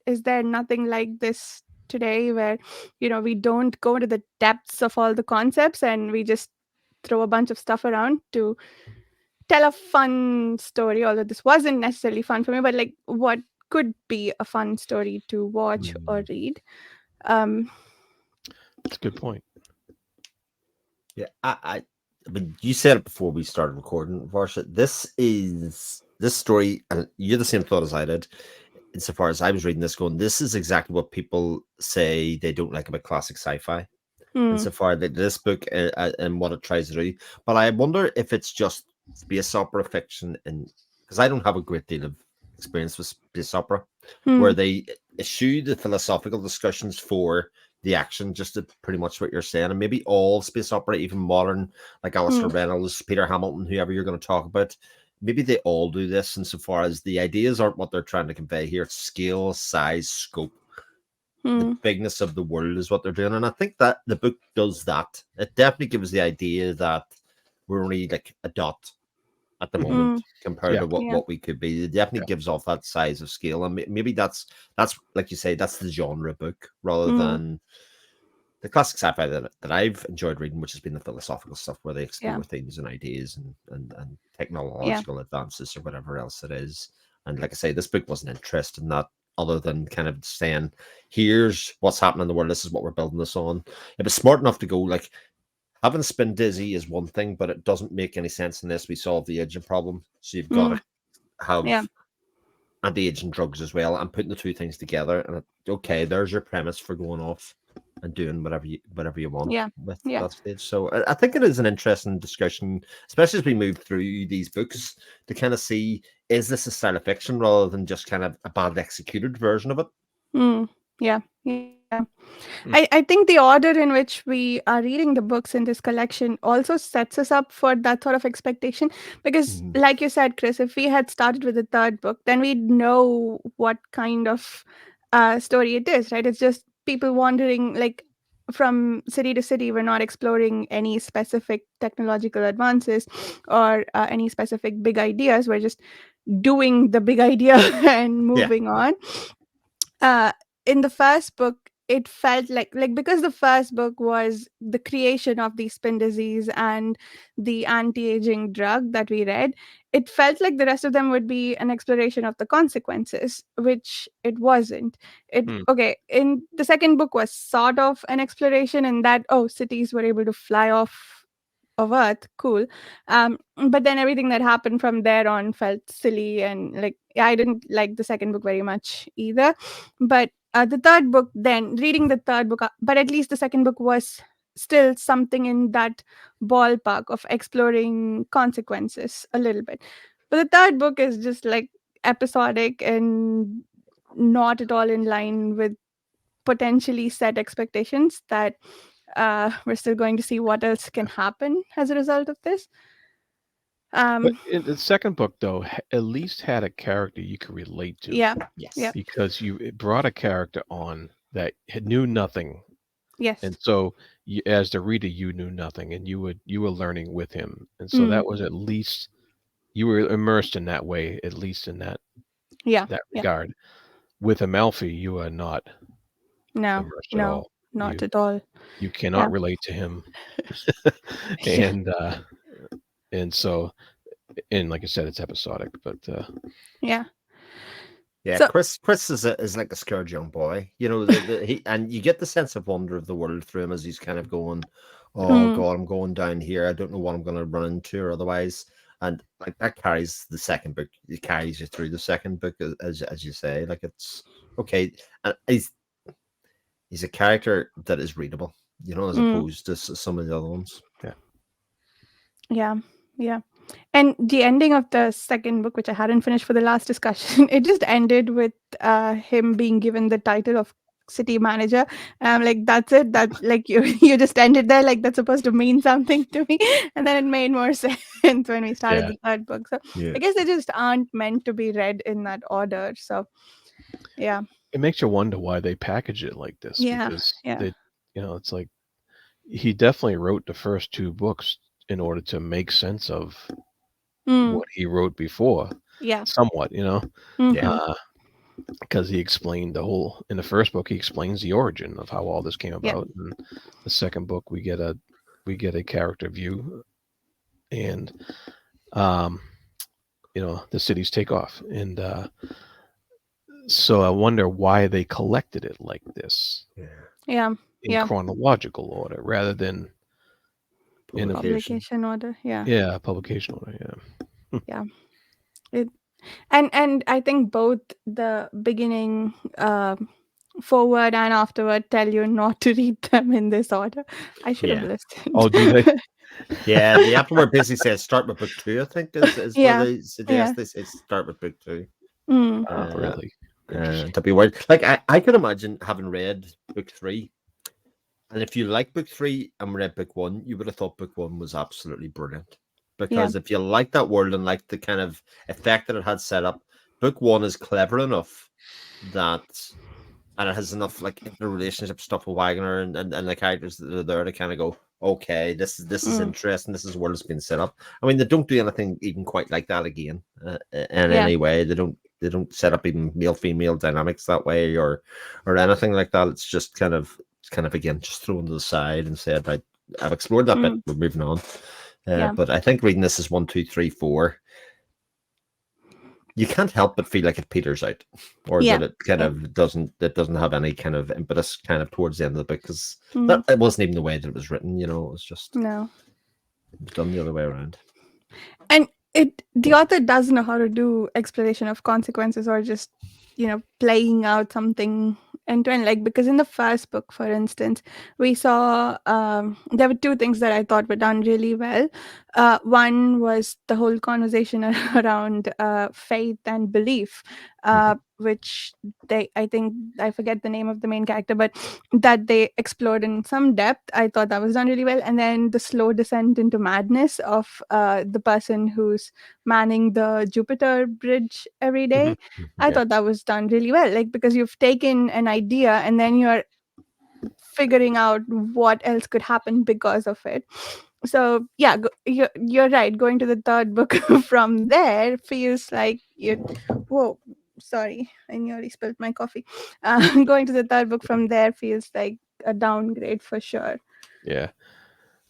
Speaker 1: Is there nothing like this today where we don't go to the depths of all the concepts and we just throw a bunch of stuff around to tell a fun story, although this wasn't necessarily fun for me, but like what could be a fun story to watch or
Speaker 2: Mm.
Speaker 1: read? um
Speaker 3: That's a good point.
Speaker 2: Yeah. I mean, you said it before we started recording, Varsha. This story, and you're the same thought as I did. Insofar as I was reading this, going, this is exactly what people say they don't like about classic sci-fi.
Speaker 1: mm,
Speaker 2: Insofar that this book and what it tries to do. But I wonder if it's just space opera fiction, and because I don't have a great deal of experience with space opera, where
Speaker 1: mm,
Speaker 2: they eschew the philosophical discussions for the action, just to pretty much what you're saying, and maybe all space opera, even modern, like Alistair
Speaker 1: mm,
Speaker 2: Reynolds, Peter Hamilton, whoever you're going to talk about, maybe they all do this insofar as the ideas aren't what they're trying to convey here. It's scale, size, scope, the
Speaker 1: Hmm.
Speaker 2: bigness of the world is what they're doing. And I think that the book does that. It definitely gives the idea that we're only like a dot at the
Speaker 3: Mhm.
Speaker 1: Hmm.
Speaker 2: moment compared
Speaker 3: Yeah,
Speaker 2: to
Speaker 1: Yeah.
Speaker 2: what we could be. It definitely
Speaker 3: yeah.
Speaker 2: gives off that size of scale. And maybe that's like you say, that's the genre book rather
Speaker 1: Hmm.
Speaker 2: than the classic sci-fi that I've enjoyed reading, which has been the philosophical stuff where they
Speaker 1: Yeah.
Speaker 2: explore themes and ideas and
Speaker 1: Yeah.
Speaker 2: technological advances or whatever else it is. And like I say, this book wasn't interested in that other than kind of saying, here's what's happening in the world, this is what we're building this on. It was smart enough to go like having spin dizzy is one thing, but it doesn't make any sense unless we solve the aging problem. So you've got
Speaker 1: Hmm.
Speaker 2: to have
Speaker 1: Yeah.
Speaker 2: anti-aging drugs as well, and putting the two things together. And okay, there's your premise for going off and doing whatever you want
Speaker 1: Yeah.
Speaker 2: with
Speaker 1: Yeah.
Speaker 2: that stage. So I think it is an interesting discussion, especially as we move through these books to kind of see, is this a style of fiction rather than just kind of a bad executed version of it?
Speaker 1: Hmm. Yeah. Yeah.
Speaker 3: Hmm.
Speaker 1: I think the order in which we are reading the books in this collection also sets us up for that sort of expectation. Because,
Speaker 2: Mm.
Speaker 1: like you said, Chris, if we had started with the third book, then we'd know what kind of story it is, right? It's just people wandering like from city to city. We're not exploring any specific technological advances or any specific big ideas. We're just doing the big idea and
Speaker 2: Yeah,
Speaker 1: moving on. uh in the first book, it felt like because the first book was the creation of the spin disease and the anti-aging drug that we read, it felt like the rest of them would be an exploration of the consequences, which it wasn't. It
Speaker 3: Hmm.
Speaker 1: Okay, in the second book was sort of an exploration in that, oh, cities were able to fly off of Earth, cool. But then everything that happened from there on felt silly, and like, yeah, I didn't like the second book very much either. But the third book, then reading the third book, but at least the second book was still something in that ballpark of exploring consequences a little bit. But the third book is just like episodic and not at all in line with potentially set expectations that we're still going to see what else can happen as a result of this.
Speaker 3: But
Speaker 1: Um,
Speaker 3: in the second book, though, at least had a character you could relate to
Speaker 1: yeah, yeah,
Speaker 2: yes,
Speaker 3: because it brought a character on that knew nothing,
Speaker 1: yes,
Speaker 3: and so you, as the reader, you knew nothing, and you were learning with him, and so
Speaker 1: mm,
Speaker 3: that was at least you were immersed in that way, at least in
Speaker 1: yeah,
Speaker 3: that
Speaker 1: yeah.
Speaker 3: regard. With Amalfi, you are not
Speaker 1: No,
Speaker 3: immersed at
Speaker 1: no,
Speaker 3: all.
Speaker 1: not
Speaker 3: You
Speaker 1: at all.
Speaker 3: you
Speaker 1: Yeah,
Speaker 3: cannot relate to him,
Speaker 1: yeah,
Speaker 3: and and so and like I said, it's episodic, but
Speaker 1: yeah.
Speaker 2: yeah.
Speaker 1: So,
Speaker 2: Chris is like a scared young boy, you know. He and you get the sense of wonder of the world through him as he's kind of going, "Oh
Speaker 1: mm,
Speaker 2: God, I'm going down here. I don't know what I'm going to run into or otherwise." And like that carries the second book. It carries you through the second book, as you say. Like it's okay. And he's a character that is readable, you know, as
Speaker 1: mm,
Speaker 2: opposed to some of the other ones.
Speaker 3: yeah.
Speaker 1: yeah, yeah. And the ending of the second book, which I hadn't finished for the last discussion, it just ended with him being given the title of city manager. Like, that's it. That, like, you you just ended there. Like, that's supposed to mean something to me. And then it made more sense when we started
Speaker 3: Yeah.
Speaker 1: the third book. So
Speaker 2: Yeah.
Speaker 1: I guess they just aren't meant to be read in that order. So yeah,
Speaker 3: It makes you wonder why they package it like this
Speaker 1: yeah,
Speaker 3: because
Speaker 1: yeah.
Speaker 3: they, it's like he definitely wrote the first two books in order to make sense of
Speaker 1: Mm,
Speaker 3: what he wrote before,
Speaker 1: yeah.
Speaker 3: somewhat,
Speaker 2: Yeah.
Speaker 1: Mm-hmm.
Speaker 3: because he explained the whole. In the first book, he explains the origin of how all this came
Speaker 1: Yeah.
Speaker 3: about. In the second book, we get a character view, and um, the cities take off, and so I wonder why they collected it like this
Speaker 2: Yeah.
Speaker 1: Yeah.
Speaker 3: in
Speaker 1: Yeah.
Speaker 3: chronological order rather than in a
Speaker 2: Publication.
Speaker 1: Publication order. Yeah.
Speaker 3: publication order. Yeah.
Speaker 1: Yeah. It and I think both the beginning forward and afterward tell you not to read them in this order. I should have
Speaker 2: Yeah.
Speaker 1: listened.
Speaker 3: Oh, do they?
Speaker 2: Yeah. The afterword basically says start with book two, I think, is where
Speaker 1: Yeah.
Speaker 2: they
Speaker 1: Yeah.
Speaker 2: suggest they say start with book two.
Speaker 1: Mm.
Speaker 3: Oh,
Speaker 2: Uh,
Speaker 3: really? Interesting.
Speaker 2: to be worried. Like I could imagine having read book three. And if you like book three and read book one, you would have thought book one was absolutely brilliant. because if you like that world and like the kind of effect that it had set up, book 1 is clever enough that, and it has enough like interrelationship stuff with Wagner and the characters that are there to kind of go, okay, this is interesting. This is where it's been set up. I mean, they don't do anything even quite like that again in any way. They don't set up even male female dynamics that way or anything like that. It's just kind of again just thrown to the side and said, right, I've explored that bit. We're moving on. But I think reading this is 1, 2, 3, 4. You can't help but feel like it peters out, or that it kind of doesn't have any kind of impetus kind of towards the end of the book, because it wasn't even the way that it was written. It was just it was done the other way around.
Speaker 1: And the author does know how to do exploration of consequences, or just playing out something end to end. Like, because in the first book, for instance, we saw there were two things that I thought were done really well. One was the whole conversation around faith and belief, which I think I forget the name of the main character, but that they explored in some depth. I thought that was done really well. And then the slow descent into madness of the person who's manning the Jupiter bridge every day. I thought that was done really well, like, because you've taken an idea and then you're figuring out what else could happen because of it. So yeah, you're right. Going to the third book from there feels like whoa, sorry, I nearly spilled my coffee. Going to the third book from there feels like a downgrade for sure.
Speaker 3: Yeah.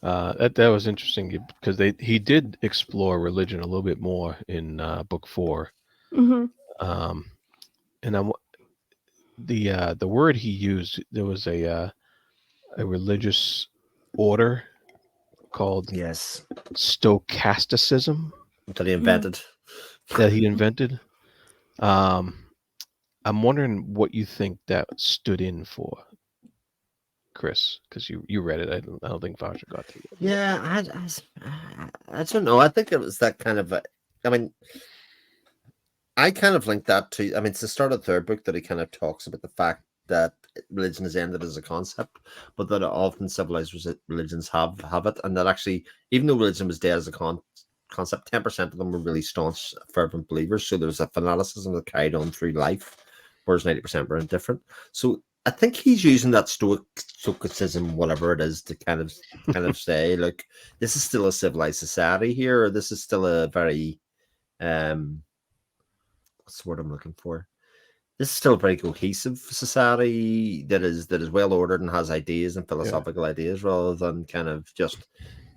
Speaker 3: That was interesting because he did explore religion a little bit more in book 4. And the word he used, there was a religious order called stochasticism
Speaker 2: that he invented.
Speaker 3: I'm wondering what you think that stood in for, Chris, because you read it. I don't think Varsha got to it.
Speaker 2: Yeah, I don't know. I think it was that kind of I mean, I kind of linked that to, I mean, it's the start of the third book that he kind of talks about the fact that religion is ended as a concept, but that often civilized religions have it, and that actually, even though religion was dead as a concept, 10% of them were really staunch, fervent believers. So there's a fanaticism that carried on through life, whereas 90% were indifferent. So I think he's using that stoicism, whatever it is, to kind of say, like, this is still a civilized society here, or this is still a very what's the word I'm looking for? This is still a very cohesive society that is well ordered and has ideas and philosophical ideas, rather than kind of just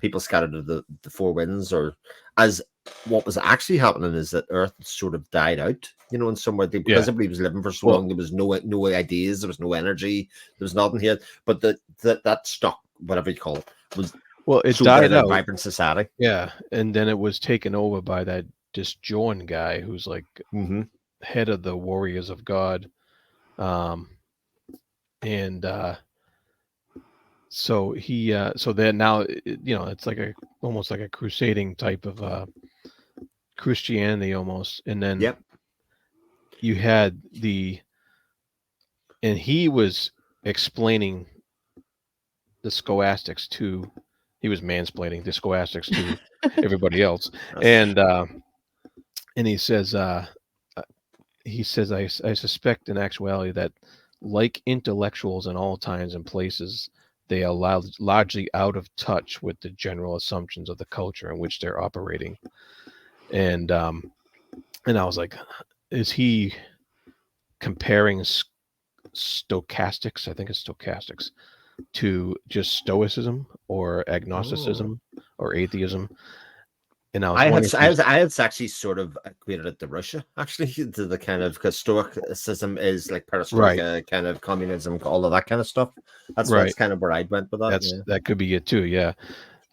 Speaker 2: people scattered to the four winds. Or as what was actually happening is that Earth sort of died out, in some way, because everybody was living for so long. There was no ideas, there was no energy, there was nothing here. But that stock, whatever you call it, was
Speaker 3: it died out.
Speaker 2: A vibrant society.
Speaker 3: Yeah, and then it was taken over by that disjoined guy who's like head of the Warriors of God, and so he so then now it's like almost like a crusading type of Christianity almost. And then you had and he was explaining the scholastics to, he was mansplaining the scholastics to everybody else. And he says I suspect in actuality that, like intellectuals in all times and places, they are largely out of touch with the general assumptions of the culture in which they're operating. And I was like, is he comparing stochastics, I think it's stochastics, to just stoicism or agnosticism or atheism? And I
Speaker 2: had actually sort of equated it to Russia, actually, to the kind of, because stoicism is like perestroika, kind of communism, all of that kind of stuff. That's kind of where I went with that.
Speaker 3: That could be it too, yeah.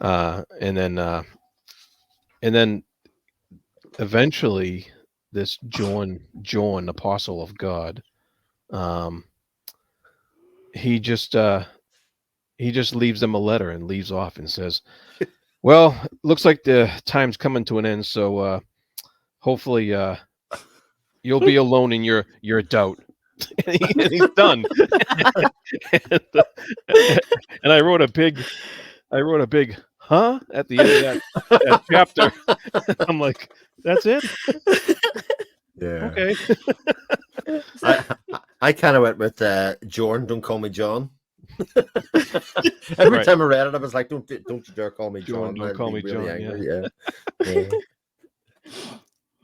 Speaker 3: And then eventually this John, apostle of God, he just leaves them a letter and leaves off and says, well, looks like the time's coming to an end, so hopefully you'll be alone in your doubt. And he's done. And I wrote a big huh? At the end of that chapter, I'm like, that's it?
Speaker 2: Yeah.
Speaker 3: Okay.
Speaker 1: So,
Speaker 2: I kind of went with Jordan. Don't call me John. Every
Speaker 3: Right.
Speaker 2: time I read it, I was like, don't you dare call me
Speaker 3: Jordan,
Speaker 2: John.
Speaker 3: don't
Speaker 2: I'd
Speaker 3: call
Speaker 2: be
Speaker 3: me
Speaker 2: really
Speaker 3: John. Yeah.
Speaker 2: angry. Yeah. Yeah.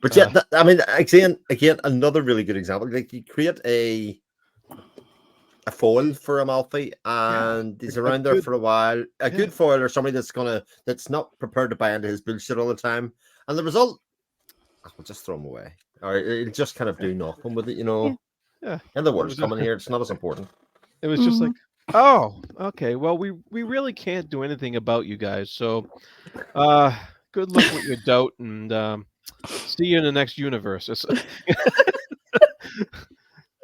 Speaker 2: But yeah,
Speaker 3: Uh,
Speaker 2: I mean, again, another really good example. Like you create a foil for Amalfi, and he's
Speaker 3: a
Speaker 2: around there
Speaker 3: good,
Speaker 2: for a while. A
Speaker 3: yeah,
Speaker 2: good foil, or somebody that's not prepared to buy into his bullshit all the time. And the result, we'll just throw him away, or it'll just kind of do nothing with it,
Speaker 1: yeah.
Speaker 3: yeah.
Speaker 2: And the
Speaker 3: It
Speaker 2: word's
Speaker 3: was,
Speaker 2: coming here; it's not as important.
Speaker 3: it was just
Speaker 1: Mhm.
Speaker 3: like, oh, okay. Well, we really can't do anything about you guys. So, good luck with your doubt, and see you in the next universe.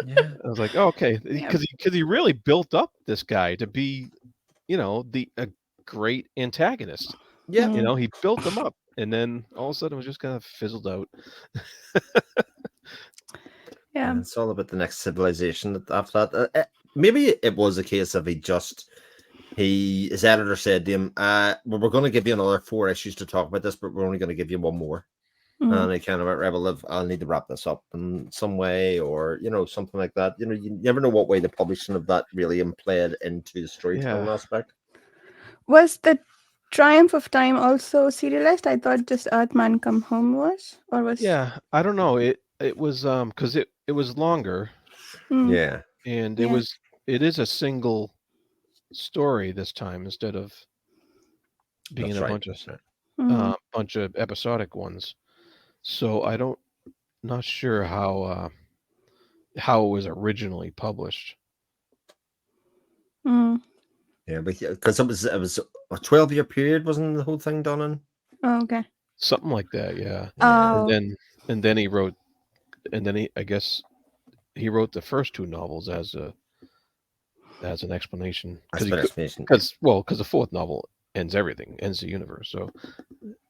Speaker 2: Yeah,
Speaker 3: I was like, oh, okay,
Speaker 1: Yeah.
Speaker 3: because he really built up this guy to be, the a great antagonist.
Speaker 2: yeah.
Speaker 1: Mm.
Speaker 3: He built them up, and then all of a sudden it was just kind of fizzled out.
Speaker 1: Yeah.
Speaker 2: And it's all about the next civilization after that. Maybe it was a case of his editor said to him, well, we're going to give you another 4 issues to talk about this, but we're only going to give you one more.
Speaker 1: Mm.
Speaker 2: And he kind of went, right, well, I'll need to wrap this up in some way, or something like that. You never know what way the publishing of that really played into the storytelling
Speaker 3: Yeah.
Speaker 2: aspect.
Speaker 1: Was the Triumph of Time also serialized? I thought just Earthman Come Home was, or was.
Speaker 3: Yeah, I don't know. It was because it was longer,
Speaker 1: Mm.
Speaker 2: Yeah,
Speaker 3: and
Speaker 1: Yeah.
Speaker 3: it is a single story this time instead of being
Speaker 2: that's
Speaker 3: a
Speaker 2: right.
Speaker 3: bunch of
Speaker 2: That's right.
Speaker 1: Mm.
Speaker 3: bunch of episodic ones. So not sure how it was originally published.
Speaker 1: Mm.
Speaker 2: Yeah, because it was a 12-year period, wasn't the whole thing done in?
Speaker 1: Oh, okay.
Speaker 3: Something like that, yeah.
Speaker 2: Yeah,
Speaker 1: Oh.
Speaker 3: And then he wrote, and then I guess he wrote the first 2 novels as an explanation
Speaker 2: that's
Speaker 3: because
Speaker 2: been explanation.
Speaker 3: because the 4th novel ends everything, ends the universe. So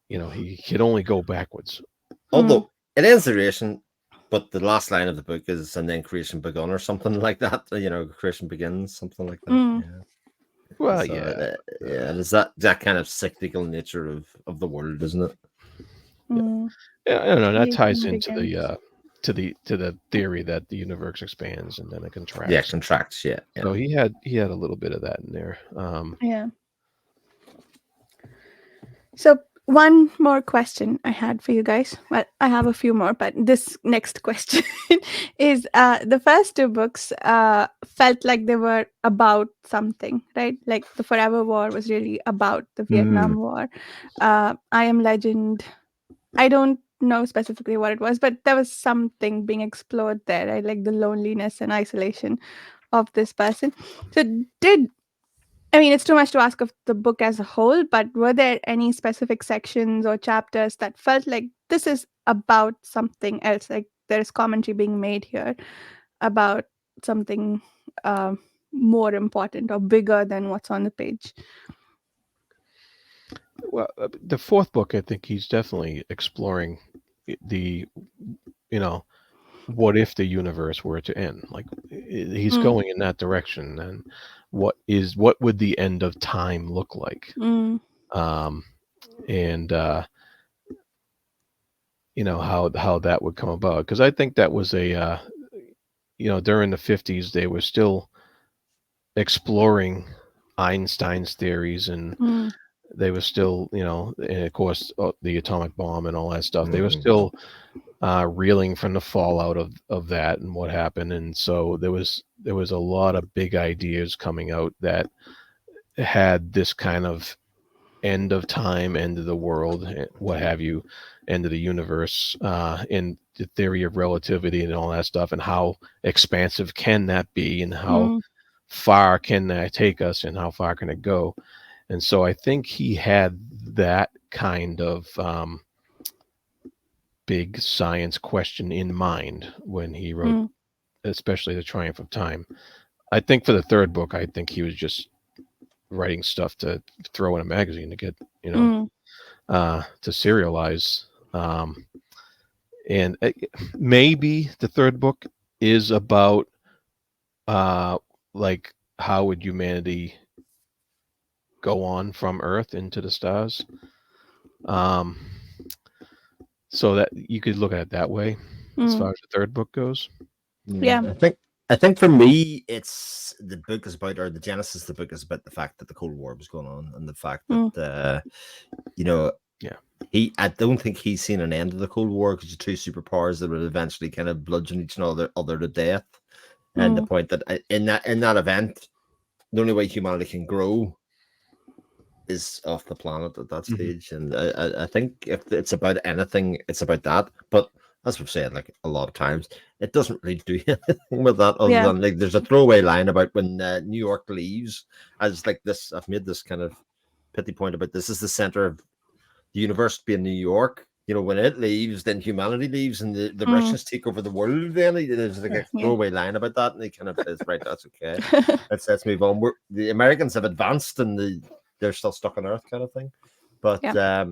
Speaker 3: he could only go backwards.
Speaker 2: Although it ends the creation, but the last line of the book is and then creation begun or something like that. Creation begins, something like that.
Speaker 1: Mm.
Speaker 2: Yeah.
Speaker 3: Well,
Speaker 2: So
Speaker 3: yeah,
Speaker 2: yeah, there's that kind of cyclical nature of the world, isn't it?
Speaker 1: Mm.
Speaker 3: yeah. I don't know. That ties
Speaker 1: Creation
Speaker 3: into
Speaker 1: begins.
Speaker 3: the theory that the universe expands and then it
Speaker 2: Yeah,
Speaker 3: contracts.
Speaker 2: contracts. Yeah.
Speaker 3: So he had a little bit of that in there.
Speaker 1: Yeah. So one more question I had for you guys. Well, I have a few more, but this next question is the first 2 books felt like they were about something, right? Like the Forever War was really about the Vietnam War. I Am Legend, I don't know specifically what it was, but there was something being explored there, right? Like the loneliness and isolation of this person. So it's too much to ask of the book as a whole, but were there any specific sections or chapters that felt like this is about something else? Like there's commentary being made here about something um, more important or bigger than what's on the page.
Speaker 3: Well, the 4th book, I think he's definitely exploring the what if the universe were to end? Like he's
Speaker 1: Mm,
Speaker 3: going in that direction, and what would the end of time look like?
Speaker 1: mm,
Speaker 3: Um, and how that would come about, because I think that was during the 50s they were still exploring Einstein's theories, and
Speaker 1: mm,
Speaker 3: they were still and of course the atomic bomb and all that stuff. They were
Speaker 2: Mhm.
Speaker 3: still reeling from the fallout of that and what happened, and so there was a lot of big ideas coming out that had this kind of end of time, end of the world, what have you, end of the universe, and the theory of relativity and all that stuff, and how expansive can that be, and how
Speaker 1: mm,
Speaker 3: far can that take us, and how far can it go. And so I think he had that kind of big science question in mind when he wrote,
Speaker 1: mm,
Speaker 3: especially The Triumph of Time. I think for the 3rd book, I think he was just writing stuff to throw in a magazine to get,
Speaker 1: mm,
Speaker 3: to serialize. And maybe the 3rd book is about, like, how would humanity go on from Earth into the stars. Um, so that you could look at it that way as
Speaker 1: Mm.
Speaker 3: far as the third book goes.
Speaker 2: Yeah,
Speaker 1: Yeah.
Speaker 2: I think for me, it's the book is about, or the genesis of the book is about the fact that the Cold War was going on, and the fact
Speaker 1: Mm.
Speaker 2: that you know,
Speaker 3: Yeah.
Speaker 2: I don't think he's seen an end of the Cold War because the two superpowers that would eventually kind of bludgeon each other to death, and the
Speaker 1: Mm.
Speaker 2: point that in that event, the only way humanity can grow is off the planet at that
Speaker 3: Hmm.
Speaker 2: stage. And I think if it's about anything, it's about that. But as we've said like a lot of times, it doesn't really do anything with that other
Speaker 1: Yeah.
Speaker 2: than like there's a throwaway line about when New York leaves, as like this. I've made this kind of pithy point about this is the center of the universe being New York. When it leaves, then humanity leaves, and the
Speaker 1: Mm.
Speaker 2: Russians take over the world. Then there's like a
Speaker 1: Yeah.
Speaker 2: throwaway line about that, and they kind of says, "Right, that's okay. Let's move on." The Americans have advanced, and they're still stuck on Earth, kind of thing. But
Speaker 1: Yeah.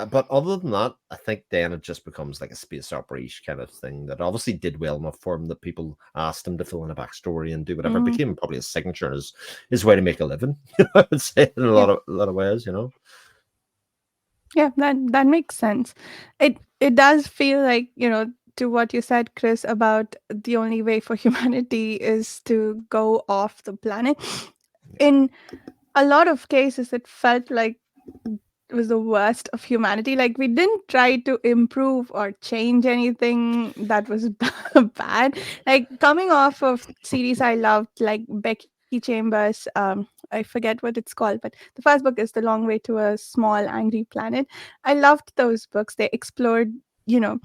Speaker 2: but other than that, I think then it just becomes like a space opera-ish kind of thing that obviously did well enough for him that people asked him to fill in a backstory and do whatever. It
Speaker 1: Mm.
Speaker 2: became probably his signature and his way to make a living. I would say in a
Speaker 1: Yeah.
Speaker 2: lot of ways.
Speaker 1: Yeah, that makes sense. It does feel like, to what you said, Chris, about the only way for humanity is to go off the planet. In a lot of cases, it felt like it was the worst of humanity. Like, we didn't try to improve or change anything that was bad. Like, coming off of series I loved, like Becky Chambers, I forget what it's called, but the first book is The Long Way to a Small Angry Planet. I loved those books. They explored, you know,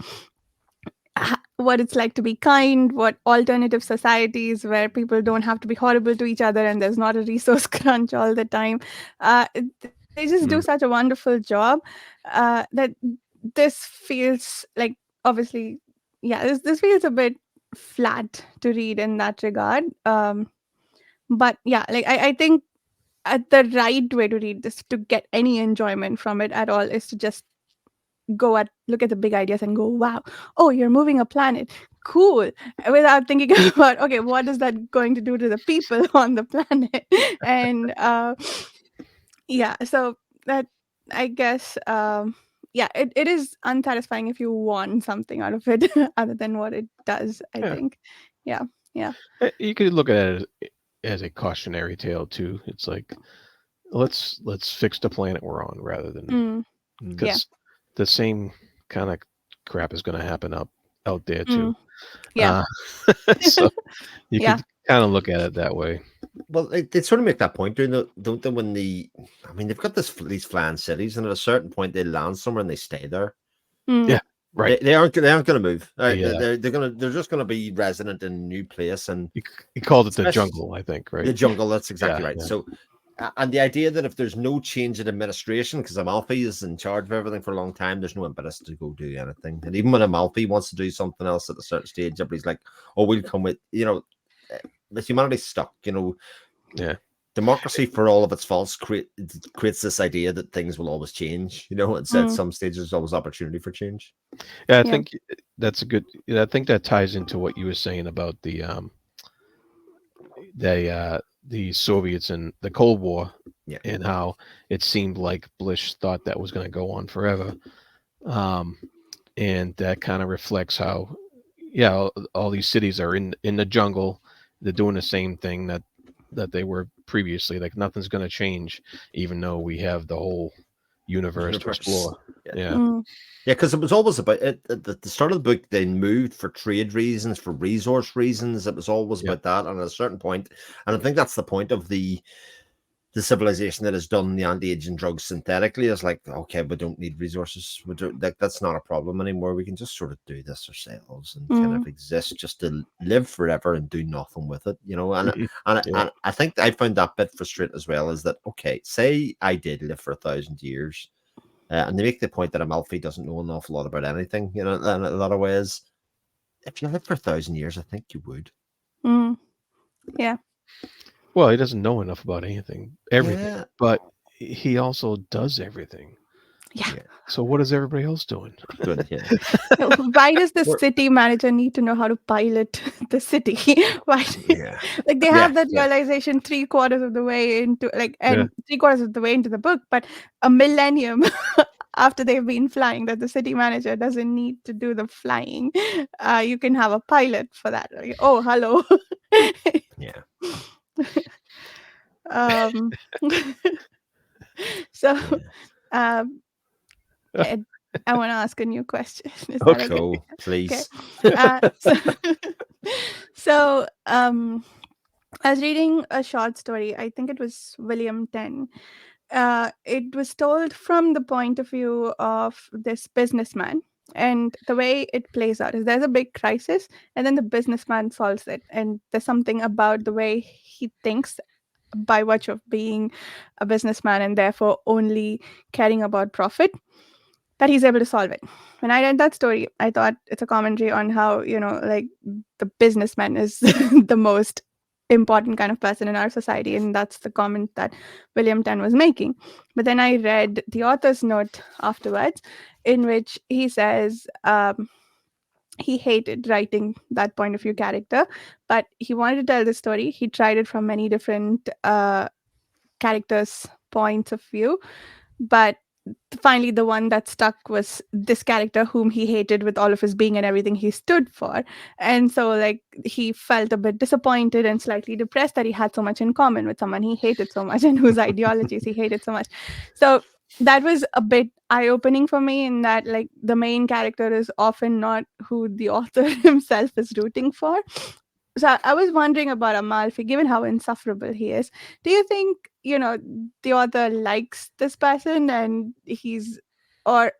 Speaker 1: what it's like to be kind, what alternative societies where people don't have to be horrible to each other and there's not a resource crunch all the time. They just do such
Speaker 3: Mm.
Speaker 1: a wonderful job that this feels like, obviously, yeah, this feels a bit flat to read in that regard. But yeah, like I think the right way to read this to get any enjoyment from it at all is to just look at the big ideas and go, wow, oh, you're moving a planet, cool, without thinking about, okay, what is that going to do to the people on the planet. And yeah, so that, I guess, yeah, it is unsatisfying if you want something out of it other than what it does, I
Speaker 3: Yeah.
Speaker 1: think. Yeah. Yeah.
Speaker 3: You could look at it as a cautionary tale too. It's like let's fix the planet we're on rather than
Speaker 1: Mm,
Speaker 2: Mm.
Speaker 1: yeah.
Speaker 3: because the same kind of crap is going to happen out there too.
Speaker 1: Mm, yeah.
Speaker 3: Uh, so you
Speaker 1: Yeah.
Speaker 3: could kind of look at it that way.
Speaker 2: Well, they sort of make that point, don't they? I mean, they've got these flying cities, and at a certain point, they land somewhere and they stay there.
Speaker 3: Yeah,
Speaker 1: Mm,
Speaker 3: right.
Speaker 2: They aren't going to move.
Speaker 3: Yeah,
Speaker 2: They're just going to be resident in a new place, and
Speaker 3: you called it the
Speaker 2: especially
Speaker 3: jungle, I think,
Speaker 2: the
Speaker 3: right?
Speaker 2: jungle. That's exactly
Speaker 3: Yeah,
Speaker 2: right.
Speaker 3: yeah.
Speaker 2: So, and the idea that if there's no change in administration, because Amalfi is in charge of everything for a long time, there's no impetus to go do anything. And even when Amalfi wants to do something else at a certain stage, everybody's like, "Oh, we'll come with." The humanity's stuck.
Speaker 3: Yeah.
Speaker 2: Democracy, for all of its faults, creates this idea that things will always change. It's at
Speaker 1: mm,
Speaker 2: some stages there's always opportunity for change.
Speaker 3: Yeah, I
Speaker 1: yeah.
Speaker 3: think that's a good. I think that ties into what you were saying about the Soviets and the Cold War,
Speaker 2: Yeah.
Speaker 3: and how it seemed like Blish thought that was going to go on forever. Um, and that kind of reflects how, yeah, all these cities are in the jungle. They're doing the same thing that they were previously. Like nothing's going to change, even though we have the whole universe to
Speaker 2: Universe.
Speaker 3: explore.
Speaker 2: Yeah.
Speaker 3: Yeah.
Speaker 1: Mm,
Speaker 2: Yeah, because it was always about it at the start of the book. They moved for trade reasons, for resource reasons. It was always
Speaker 3: Yeah.
Speaker 2: about that. And at a certain point, and I think that's the point of the civilization that has done the anti-aging drugs synthetically, is like, okay, we don't need resources. That's not a problem anymore. We can just sort of do this ourselves and kind
Speaker 1: mm,
Speaker 2: of exist just to live forever and do nothing with it. And
Speaker 3: Mhm.
Speaker 2: and,
Speaker 3: Yeah.
Speaker 2: and I think I found that bit frustrating as well. Is that okay? Say I did live for 1,000 years. And they make the point that Amalfi doesn't know an awful lot about anything, in a lot of ways. If you lived for 1,000 years, I think you would.
Speaker 1: mm, yeah.
Speaker 3: Well, he doesn't know enough about everything,
Speaker 2: Yeah.
Speaker 3: but he also does everything.
Speaker 1: Yeah.
Speaker 2: Yeah.
Speaker 3: So what is everybody else doing?
Speaker 2: Good. Yeah.
Speaker 1: Why does the
Speaker 2: We're-
Speaker 1: city manager need to know how to pilot the city? Why?
Speaker 2: yeah.
Speaker 1: Like they
Speaker 2: Yeah.
Speaker 1: have that
Speaker 2: Yeah.
Speaker 1: realization three-quarters of the way into like,
Speaker 3: Yeah.
Speaker 1: and three-quarters of the way into the book, but a millennium after they've been flying, that the city manager doesn't need to do the flying. You can have a pilot for that. Like, oh, hello.
Speaker 2: Yeah.
Speaker 1: um, so,
Speaker 2: Yeah.
Speaker 1: um, Ed, I want to ask a new question. Is that
Speaker 3: Okay.
Speaker 1: okay?
Speaker 2: Cool.
Speaker 1: Okay.
Speaker 2: Please.
Speaker 1: Uh, so, so I was reading a short story. I think it was William 10. It was told from the point of view of this businessman. And the way it plays out is there's a big crisis, and then the businessman solves it. And there's something about the way he thinks by virtue of being a businessman and therefore only caring about profit that he's able to solve it. When I read that story, I thought it's a commentary on how, like the businessman is the most important kind of person in our society. And that's the comment that William Tan was making. But then I read the author's note afterwards, in which he says, he hated writing that point of view character, but he wanted to tell the story. He tried it from many different characters' points of view, but finally the one that stuck was this character whom he hated with all of his being and everything he stood for. And so like he felt a bit disappointed and slightly depressed that he had so much in common with someone he hated so much and whose ideologies he hated so much. So that was a bit eye-opening for me, in that like the main character is often not who the author himself is rooting for. So I was wondering about Amalfi, given how insufferable he is. Do you think, the author likes this person and or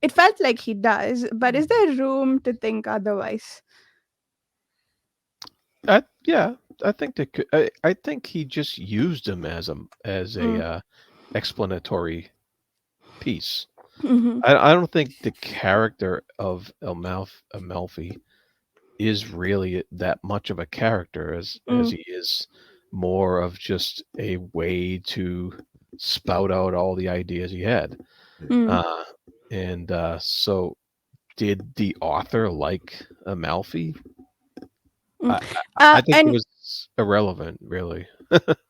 Speaker 1: it felt like he does, but is there room to think otherwise?
Speaker 3: Yeah, I think that I think he just used him as a
Speaker 1: Mm,
Speaker 3: explanatory piece.
Speaker 1: mm-hmm,
Speaker 3: I don't think the character of Amalfi is really that much of a character as
Speaker 1: mm,
Speaker 3: he is more of just a way to spout out all the ideas he had.
Speaker 1: mm,
Speaker 3: Uh, and so, did the author like Amalfi?
Speaker 1: mm.
Speaker 3: I think it
Speaker 1: And
Speaker 3: was irrelevant, really.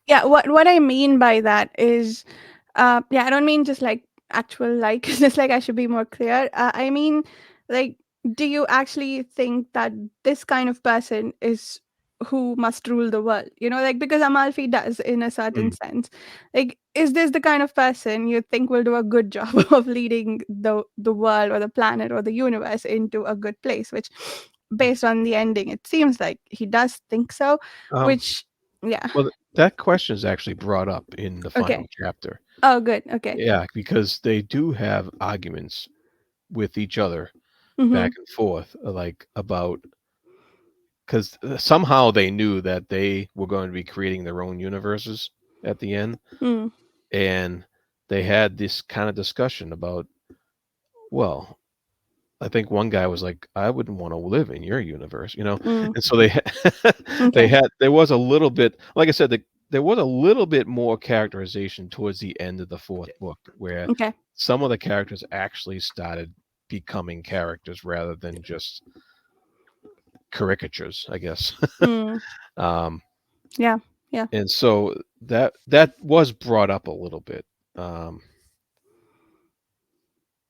Speaker 1: yeah, what I mean by that is, yeah, I don't mean just like actual like, just like I should be more clear. I mean, like, do you actually think that this kind of person is who must rule the world? Like, because Amalfi does in a certain
Speaker 3: Mm.
Speaker 1: sense. Like, is this the kind of person you think will do a good job of leading the world or the planet or the universe into a good place? Which, based on the ending, it seems like he does think so.
Speaker 3: Um,
Speaker 1: Which, yeah,
Speaker 3: well, that question is actually brought up in the final
Speaker 1: okay.
Speaker 3: chapter.
Speaker 1: Oh, good. Okay.
Speaker 3: Yeah, because they do have arguments with each other
Speaker 1: Mm-hmm.
Speaker 3: back and forth, like about because somehow they knew that they were going to be creating their own universes at the end,
Speaker 1: Mm,
Speaker 3: and they had this kind of discussion about, well, I think one guy was like, I wouldn't want to live in your universe,
Speaker 1: mm,
Speaker 3: and so they
Speaker 1: okay.
Speaker 3: there was a little bit, like I said, there was a little bit more characterization towards the end of the fourth book, where
Speaker 1: Okay.
Speaker 3: some of the characters actually started becoming characters rather than just caricatures, I guess.
Speaker 1: Mm,
Speaker 3: um,
Speaker 1: yeah. Yeah.
Speaker 3: and so that was brought up a little bit. Um,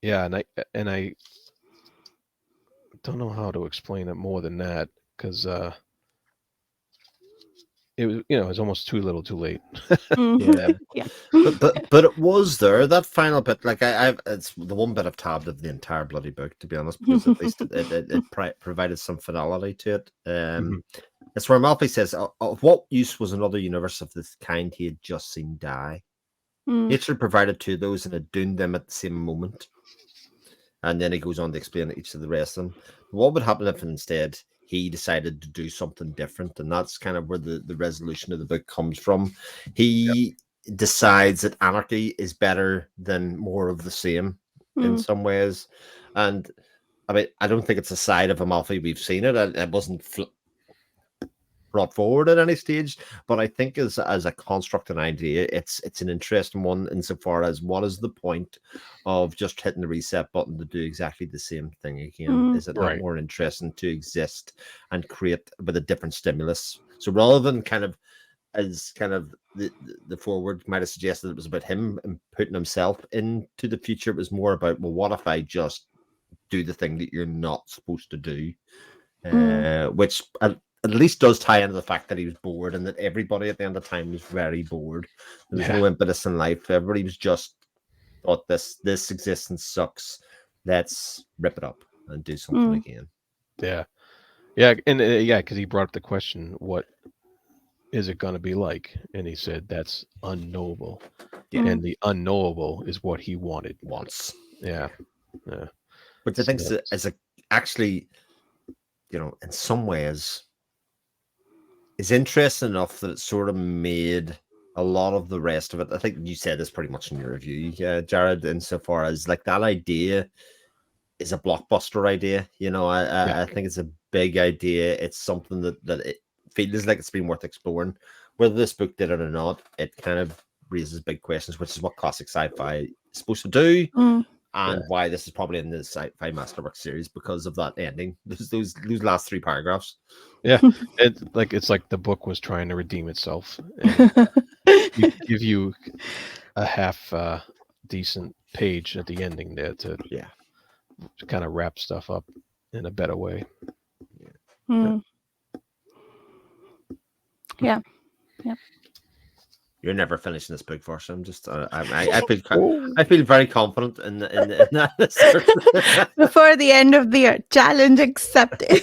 Speaker 3: yeah, and I don't know how to explain it more than that because it was it was almost too little, too late.
Speaker 1: Mm,
Speaker 2: Yeah.
Speaker 1: yeah.
Speaker 2: But it was there, that final bit. Like I've it's the one bit I've tabbed of the entire bloody book, to be honest, because at least it provided some finality to it.
Speaker 3: Mhm.
Speaker 2: It's where Malfoy says, "Of what use was another universe of this kind he had just seen die?
Speaker 1: Mm,
Speaker 2: Nature provided to those and had doomed them at the same moment." And then he goes on to explain each of the rest of them. What would happen if instead he decided to do something different? And that's kind of where the resolution of the book comes from. He decides that anarchy is better than more of the same in
Speaker 1: mm,
Speaker 2: some ways. And I mean, I don't think it's a side of Amalfi we've seen it. It wasn't brought forward at any stage. But I think as a construct and idea, it's an interesting one insofar as what is the point of just hitting the reset button to do exactly the same thing again? Is it not
Speaker 3: Right.
Speaker 2: more interesting to exist and create with a different stimulus? So rather than kind of as kind of the forward might have suggested it was about him and putting himself into the future, it was more about, well, what if I just do the thing that you're not supposed to do? Which at least does tie into the fact that he was bored and that everybody at the end of the time was very bored. There was no impetus in life. Everybody was just thought this existence sucks. Let's rip it up and do something again.
Speaker 3: And because he brought up the question, what is it going to be like? And he said that's unknowable. And the unknowable is what he wanted.
Speaker 2: Wants.
Speaker 3: Yeah.
Speaker 2: Which I think is actually, in some ways, is interesting enough that it sort of made a lot of the rest of it. I think you said this pretty much in your review, Jared, insofar as like that idea is a blockbuster idea. I think it's a big idea. It's something that it feels like it's been worth exploring. Whether this book did it or not, it kind of raises big questions, which is what classic sci-fi is supposed to do, and why this is probably in the Sci-Fi Masterworks series because of that ending. Those last 3 paragraphs.
Speaker 3: Yeah, it's like the book was trying to redeem itself and give you a half decent page at the ending there to kind of wrap stuff up in a better way.
Speaker 1: Yeah.
Speaker 2: You're never finishing this book, Varsha. I'm just, I feel very confident in that.
Speaker 1: Before the end of the year, challenge accepted.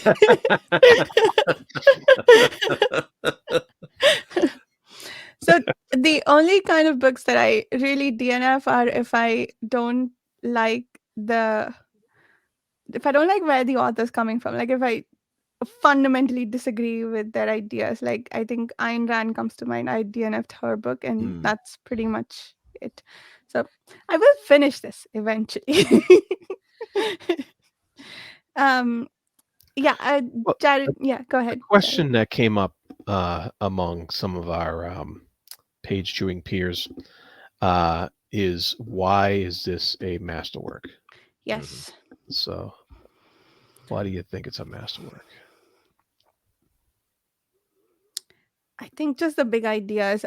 Speaker 1: So the only kind of books that I really DNF are if I don't like where the author's coming from. Like if I fundamentally disagree with their ideas. Like I think Ayn Rand comes to mind. I DNF'd her book, and that's pretty much it. So I will finish this eventually. Jared, go ahead.
Speaker 3: The question that came up among some of our page chewing peers is, why is this a masterwork?
Speaker 1: Yes.
Speaker 3: So why do you think it's a masterwork?
Speaker 1: I think just the big ideas.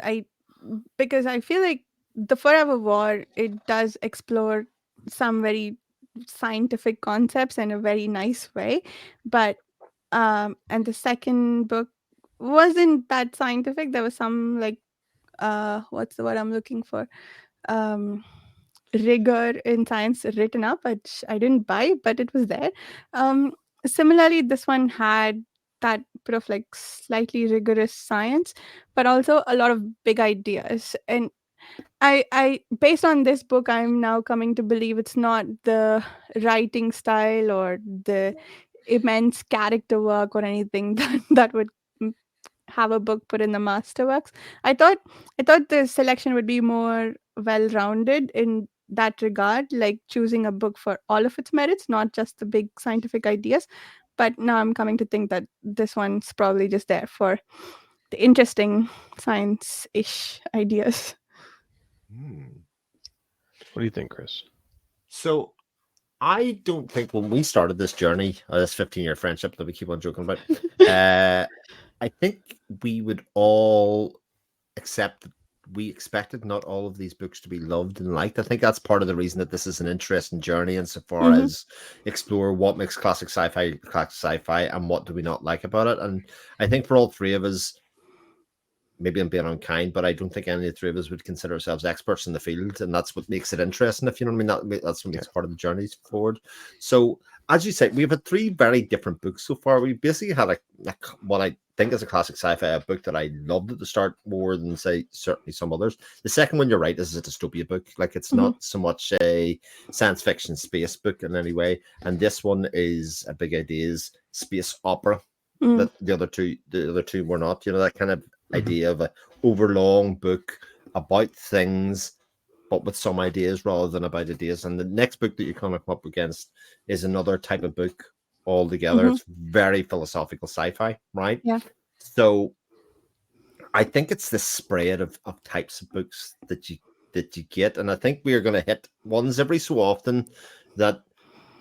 Speaker 1: Because I feel like the Forever War, it does explore some very scientific concepts in a very nice way, but and the second book wasn't that scientific. There was some like what's the word I'm looking for? Rigor in science written up, which I didn't buy, but it was there. Similarly, this one had that bit of like slightly rigorous science, but also a lot of big ideas. And I based on this book, I'm now coming to believe it's not the writing style or the immense character work or anything that would have a book put in the Masterworks. I thought the selection would be more well-rounded in that regard, like choosing a book for all of its merits, not just the big scientific ideas. But now I'm coming to think that this one's probably just there for the interesting science-ish ideas.
Speaker 3: What do you think, Chris?
Speaker 2: So I don't think when we started this journey, this 15-year friendship that we keep on joking about, I think we would all accept that we expected not all of these books to be loved and liked. I think that's part of the reason that this is an interesting journey insofar as explore what makes classic sci-fi and what do we not like about it. And I think for all 3 of us, maybe I'm being unkind, but I don't think any of the 3 of us would consider ourselves experts in the field, and that's what makes it interesting, if you know what I mean. That's what makes part of the journey forward. So, as you said, we've had 3 very different books so far. We basically had what I think is a classic sci-fi, a book that I loved at the start more than, say, certainly some others. The second one, you're right, is a dystopia book. Like, it's not so much a science fiction space book in any way, and this one is a big ideas space opera. That the other two were not. That kind of idea of an overlong book about things, but with some ideas rather than about ideas. And the next book that you're coming up against is another type of book altogether. It's very philosophical sci-fi, right?
Speaker 1: Yeah.
Speaker 2: So I think it's the spread of types of books that you get, and I think we are going to hit ones every so often that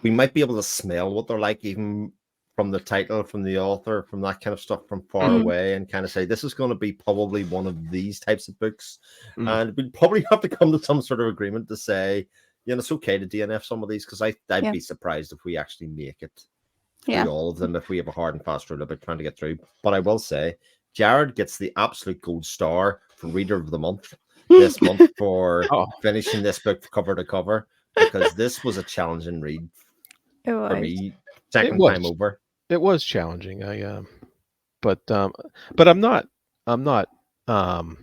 Speaker 2: we might be able to smell what they're like, even from the title, from the author, from that kind of stuff from far
Speaker 3: Mhm,
Speaker 1: Mm,
Speaker 2: away, and kind of say this is going to be probably one of these types of books,
Speaker 3: mhm.
Speaker 2: and we'd probably have to come to some sort of agreement to say, it's okay to DNF some of these because I'd
Speaker 1: yeah,
Speaker 2: be surprised if we actually make it
Speaker 1: yeah.
Speaker 2: through all of them if we have a hard and fast rule about trying to get through. But I will say, Jared gets the absolute gold star for Reader of the Month this month for
Speaker 3: Oh,
Speaker 2: finishing this book cover to cover because this was a challenging read
Speaker 1: It
Speaker 2: for
Speaker 1: was.
Speaker 2: me
Speaker 3: it
Speaker 2: second time
Speaker 3: was
Speaker 2: over.
Speaker 3: it was challenging. But but I'm not um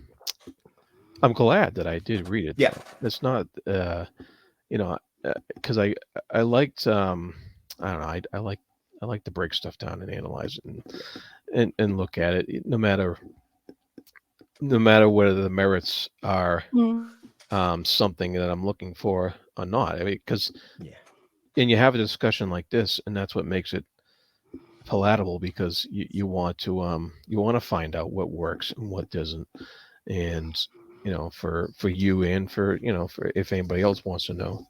Speaker 3: I'm glad that I did read it
Speaker 2: Yeah,
Speaker 3: though. It's not you know because I liked I don't know I like to break stuff down and analyze it
Speaker 2: yeah,
Speaker 3: and look at it no matter whether the merits are
Speaker 1: Mm,
Speaker 3: something that I'm looking for or not. I mean, because
Speaker 2: yeah,
Speaker 3: and you have a discussion like this, and that's what makes it palatable because you want to find out what works and what doesn't, and for you and for for if anybody else wants to know,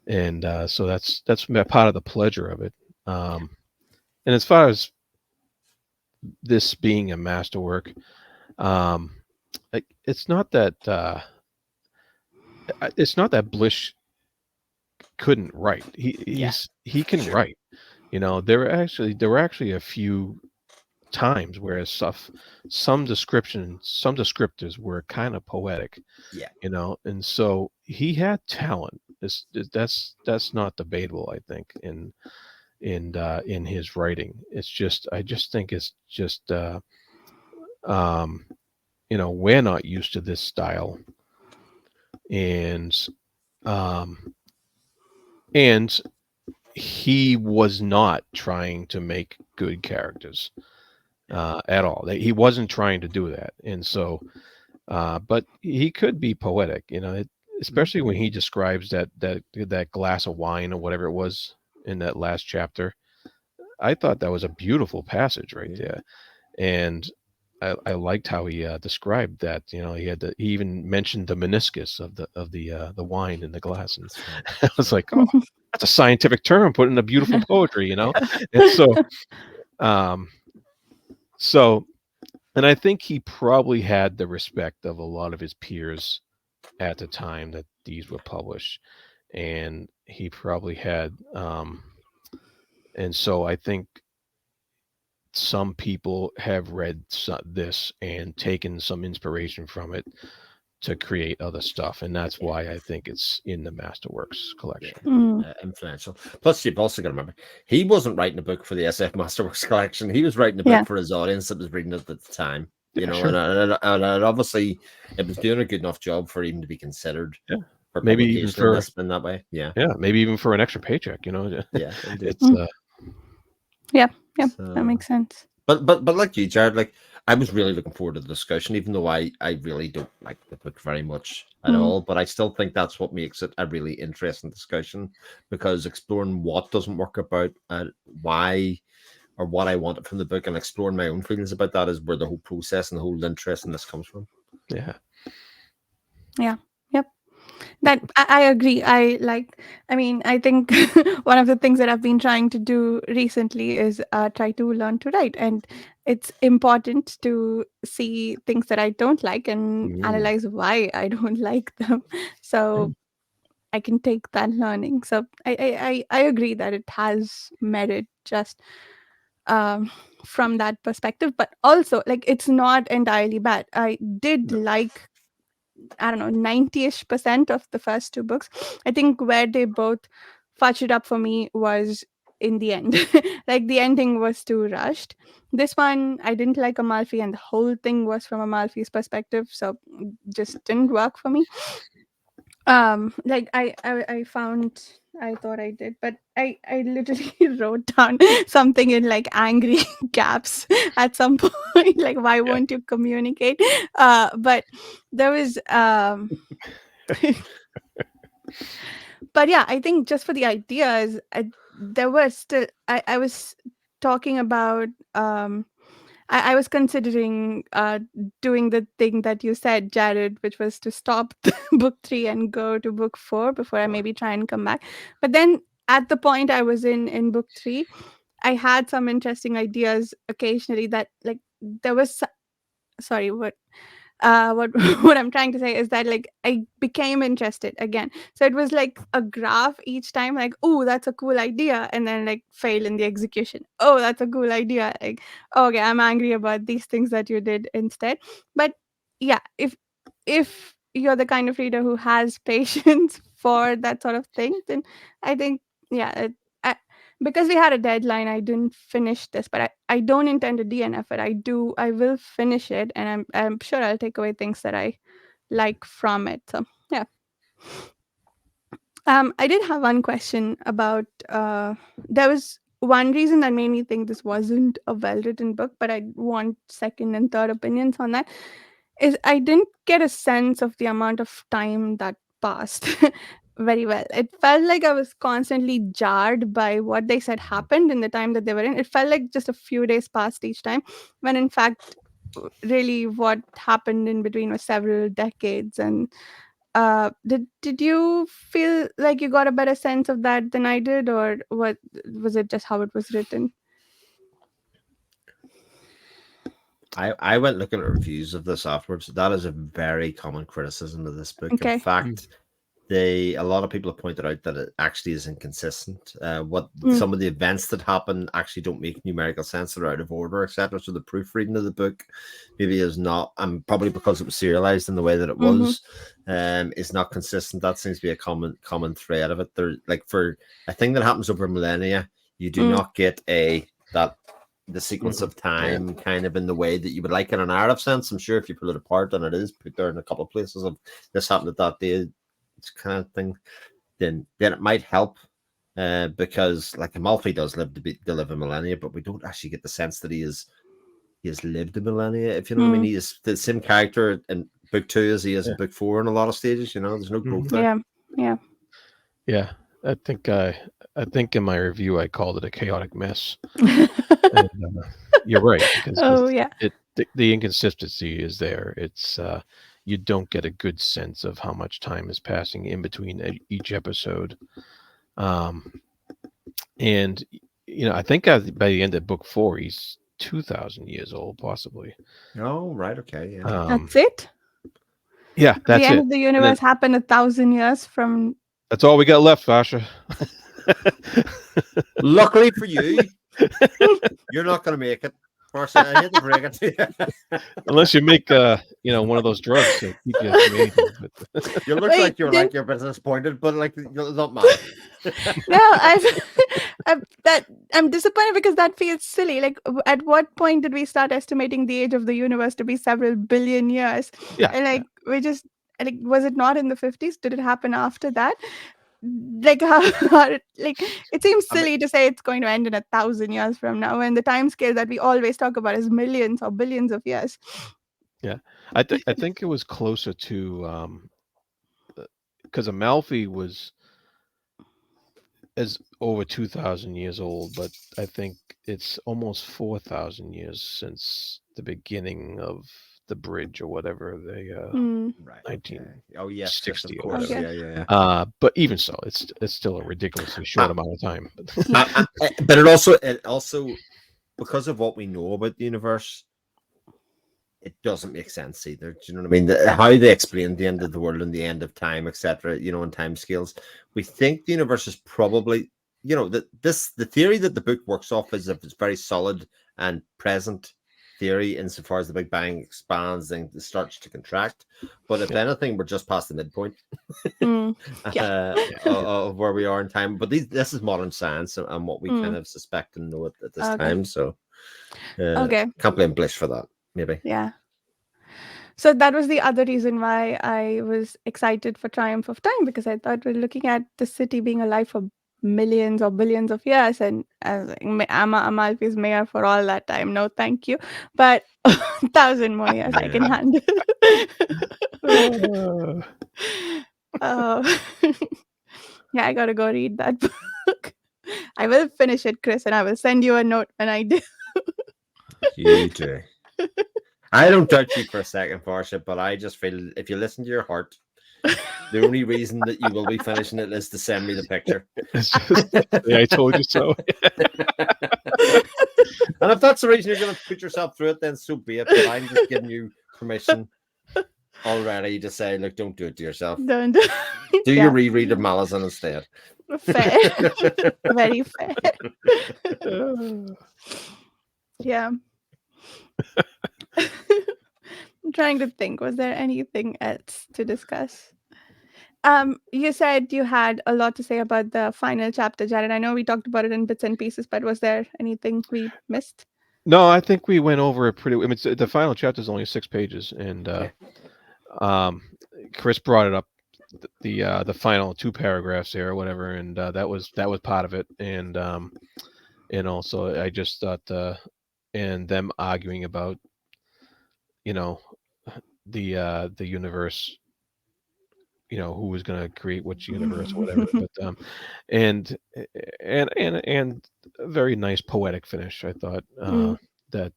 Speaker 3: and so that's part of the pleasure of it. Um, and as far as this being a masterwork, um, it's not that it's not that Blish couldn't write.
Speaker 2: yeah,
Speaker 3: He can
Speaker 2: sure,
Speaker 3: write. There were actually a few times where some some descriptors were kind of poetic,
Speaker 2: yeah,
Speaker 3: and so he had talent. That's not debatable, I think, in his writing. It's just I just think it's just um, we're not used to this style, and um, and he was not trying to make good characters
Speaker 2: yeah,
Speaker 3: at all. He wasn't trying to do that, and so but he could be poetic,
Speaker 2: mhm,
Speaker 3: especially when he describes that glass of wine or whatever it was in that last chapter. I thought that was a beautiful passage right
Speaker 2: yeah.
Speaker 3: there, and I liked how he described that. He even mentioned the meniscus of the wine in the glass, and
Speaker 2: That's right.
Speaker 3: I
Speaker 2: That's
Speaker 3: was
Speaker 2: right.
Speaker 3: like, oh, that's a scientific term put in a beautiful poetry. And um, so, and I think he probably had the respect of a lot of his peers at the time that these were published, and he probably had, and so I think some people have read this and taken some inspiration from it to create other stuff, and that's
Speaker 2: Yeah,
Speaker 3: why I think it's in the Masterworks
Speaker 2: yeah.
Speaker 3: collection.
Speaker 1: mm,
Speaker 2: Influential. Plus, you've also got to remember, he wasn't writing a book for the SF Masterworks collection. He was writing a book
Speaker 1: yeah.
Speaker 2: for his audience that was reading it at the time.
Speaker 3: Yeah,
Speaker 2: And,
Speaker 3: sure.
Speaker 2: obviously, it was doing a good enough job for him to be considered
Speaker 3: Yeah,
Speaker 2: for
Speaker 3: maybe even
Speaker 2: publication in
Speaker 3: for
Speaker 2: this in that way. Yeah,
Speaker 3: maybe even for an extra paycheck.
Speaker 2: yeah, indeed.
Speaker 3: It's
Speaker 1: Mm, yeah, yeah. That
Speaker 2: So,
Speaker 1: makes sense.
Speaker 2: but like you, Jared, like I was really looking forward to the discussion, even though I really don't like the book very much at
Speaker 1: Mm,
Speaker 2: all. But I still think that's what makes it a really interesting discussion because exploring what doesn't work about why or what I wanted from the book and exploring my own feelings about that is where the whole process and the whole interest in this comes from.
Speaker 3: yeah.
Speaker 1: yeah. Yep. That I agree. I mean, I think one of the things that I've been trying to do recently is try to learn to write. And it's important to see things that I don't like and
Speaker 3: Mm.
Speaker 1: analyze why I don't like them.
Speaker 2: Mm.
Speaker 1: So I can take that learning. So I agree that it has merit just um, from that perspective, but also like it's not entirely bad. I did
Speaker 2: No.
Speaker 1: like, I don't know, 90-ish% of the first two books. I think where they both fudged it up for me was in the end. Like the ending was too rushed. This one, I didn't like Amalfi, and the whole thing was from Amalfi's perspective, so just didn't work for me. Like I found, I thought I did, but I literally wrote down something in like angry caps at some point, like why
Speaker 3: Yeah.
Speaker 1: won't you communicate? But there was but yeah, I think just for the ideas, there were still I was talking about I was considering doing the thing that you said, Jared, which was to stop book 3 and go to book 4 before I maybe try and come back. But then at the point I was in book 3, I had some interesting ideas occasionally that like there was sorry, what what I'm trying to say is that like I became interested again. So it was like a graph each time, like, oh, that's a cool idea, and then like fail in the execution. Oh, that's a cool idea. Like, okay, I'm angry about these things that you did instead. But yeah, if you're the kind of reader who has patience for that sort of thing, then I think yeah, I, because we had a deadline, I didn't finish this, but I don't intend to DNF it. I will finish it, and I'm sure I'll take away things that I like from it. So yeah. I did have one question about there was one reason that made me think this wasn't a well written book, but I want second and third opinions on that. Is I didn't get a sense of the amount of time that passed very well. It felt like I was constantly jarred by what they said happened in the time that they were in. It felt like just a few days passed each time, when in fact, really what happened in between was several decades. And did you feel like you got a better sense of that than I did, or what was it just how it was written?
Speaker 2: I went looking at reviews of this afterwards. That is a very common criticism of this book. In
Speaker 1: Okay.
Speaker 2: fact, a lot of people have pointed out that it actually is inconsistent. What
Speaker 1: Mm.
Speaker 2: some of the events that happen actually don't make numerical sense; they're out of order, etc. So the proofreading of the book maybe is not, and probably because it was serialized in the way that it was, is not consistent. That seems to be a common thread of it. There, like for a thing that happens over millennia, you do not get the sequence of time kind of in the way that you would like in a narrative sense. I'm sure if you pull it apart, and it is put there in a couple of places of this happened at that day, it's kind of thing, then it might help. Because like Amalfi does live to live a millennia, but we don't actually get the sense that he has lived a millennia, if you know what I mean. He is the same character in book 2 as he is in book 4 in a lot of stages, you know, there's no growth there.
Speaker 3: Yeah. I think in my review I called it a chaotic mess. And, you're right, because the inconsistency is there. It's you don't get a good sense of how much time is passing in between each episode. And I think by the end of book 4, he's 2,000 years old, possibly.
Speaker 2: Oh, right, okay, yeah.
Speaker 1: That's it.
Speaker 3: Yeah, that's
Speaker 1: the end
Speaker 3: it.
Speaker 1: of the universe happened 1,000 years from.
Speaker 3: That's all we got left, Varsha.
Speaker 2: Luckily for you, you're not going to make it. Varsha, I hate to break it to you.
Speaker 3: Unless you make one of those drugs to keep you creative.
Speaker 2: You look like you're like your business pointed, but like not mine.
Speaker 1: No, I'm disappointed because that feels silly. Like, at what point did we start estimating the age of the universe to be several billion years?
Speaker 3: Yeah,
Speaker 1: and like we just like, was it not in the 50s? Did it happen after that? Like how like it seems silly to say it's going to end in 1,000 years from now, when the time scale that we always talk about is millions or billions of years.
Speaker 3: Yeah, I think it was closer to because Amalfi was as over 2,000 years old, but I think it's almost 4,000 years since the beginning of the bridge or whatever they
Speaker 2: right,
Speaker 3: 1960
Speaker 2: of
Speaker 3: or
Speaker 2: course.
Speaker 3: whatever.
Speaker 2: Yeah.
Speaker 3: But even so, it's still a ridiculously short amount of time.
Speaker 2: But it also because of what we know about the universe, it doesn't make sense either. Do you know what I mean? How they explain the end of the world and the end of time, etc. You know, in time scales, we think the universe is probably, the theory that the book works off is if it's very solid and present theory insofar as the Big Bang expands and it starts to contract. But if anything, we're just past the midpoint of where we are in time. But this is modern science and what we kind of suspect and know at this time. So can't blame Blish for that. Maybe.
Speaker 1: Yeah. So that was the other reason why I was excited for Triumph of Time, because I thought we're looking at the city being alive for millions or billions of years, and I was like, Amalfi's mayor for all that time. No, thank you. But 1,000 more years I can handle. Yeah, I gotta go read that book. I will finish it, Chris, and I will send you a note when I do.
Speaker 2: You do. I don't doubt you for a second, Varsha, but I just feel if you listen to your heart, the only reason that you will be finishing it is to send me the picture.
Speaker 3: It's just, yeah, I told you so.
Speaker 2: And if that's the reason you're going to put yourself through it, then so be it. But I'm just giving you permission already to say, look, don't do it to yourself.
Speaker 1: Don't
Speaker 2: Do your reread of Malazan instead.
Speaker 1: Fair. Very fair. Yeah. I'm trying to think. Was there anything else to discuss? You said you had a lot to say about the final chapter, Jared. I know we talked about it in bits and pieces, but was there anything we missed?
Speaker 3: No, I think we went over it pretty. I mean, the final chapter is only 6 pages, and Chris brought it up the final 2 paragraphs there or whatever, and that was part of it, and also I just thought and them arguing about the universe, who was going to create which universe or whatever, but and a very nice poetic finish, I thought, that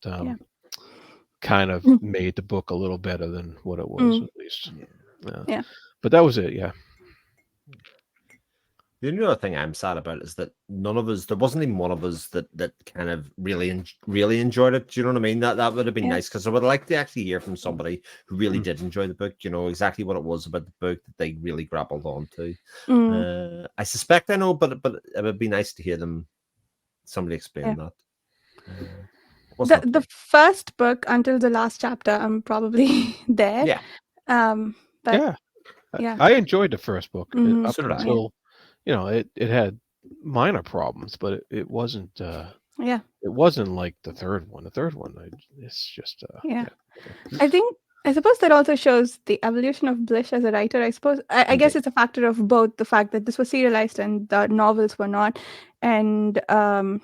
Speaker 3: kind of made the book a little better than what it was, at least.
Speaker 1: Yeah.
Speaker 3: But that was it. Yeah.
Speaker 2: The only other thing I'm sad about is that there wasn't even one of us that kind of really enjoyed it. Do you know what I mean? That would have been nice, because I would like to actually hear from somebody who really did enjoy the book, exactly what it was about the book that they really grappled onto. I suspect I know, but it would be nice to hear somebody explain that.
Speaker 1: The first book until the last chapter, I'm probably there.
Speaker 2: Yeah.
Speaker 1: But
Speaker 3: I enjoyed the first book up
Speaker 2: So did I.
Speaker 3: until it had minor problems, but it wasn't. It wasn't like the third one. The third one, it's just.
Speaker 1: I suppose that also shows the evolution of Blish as a writer. I suppose I guess it's a factor of both the fact that this was serialized and the novels were not, and also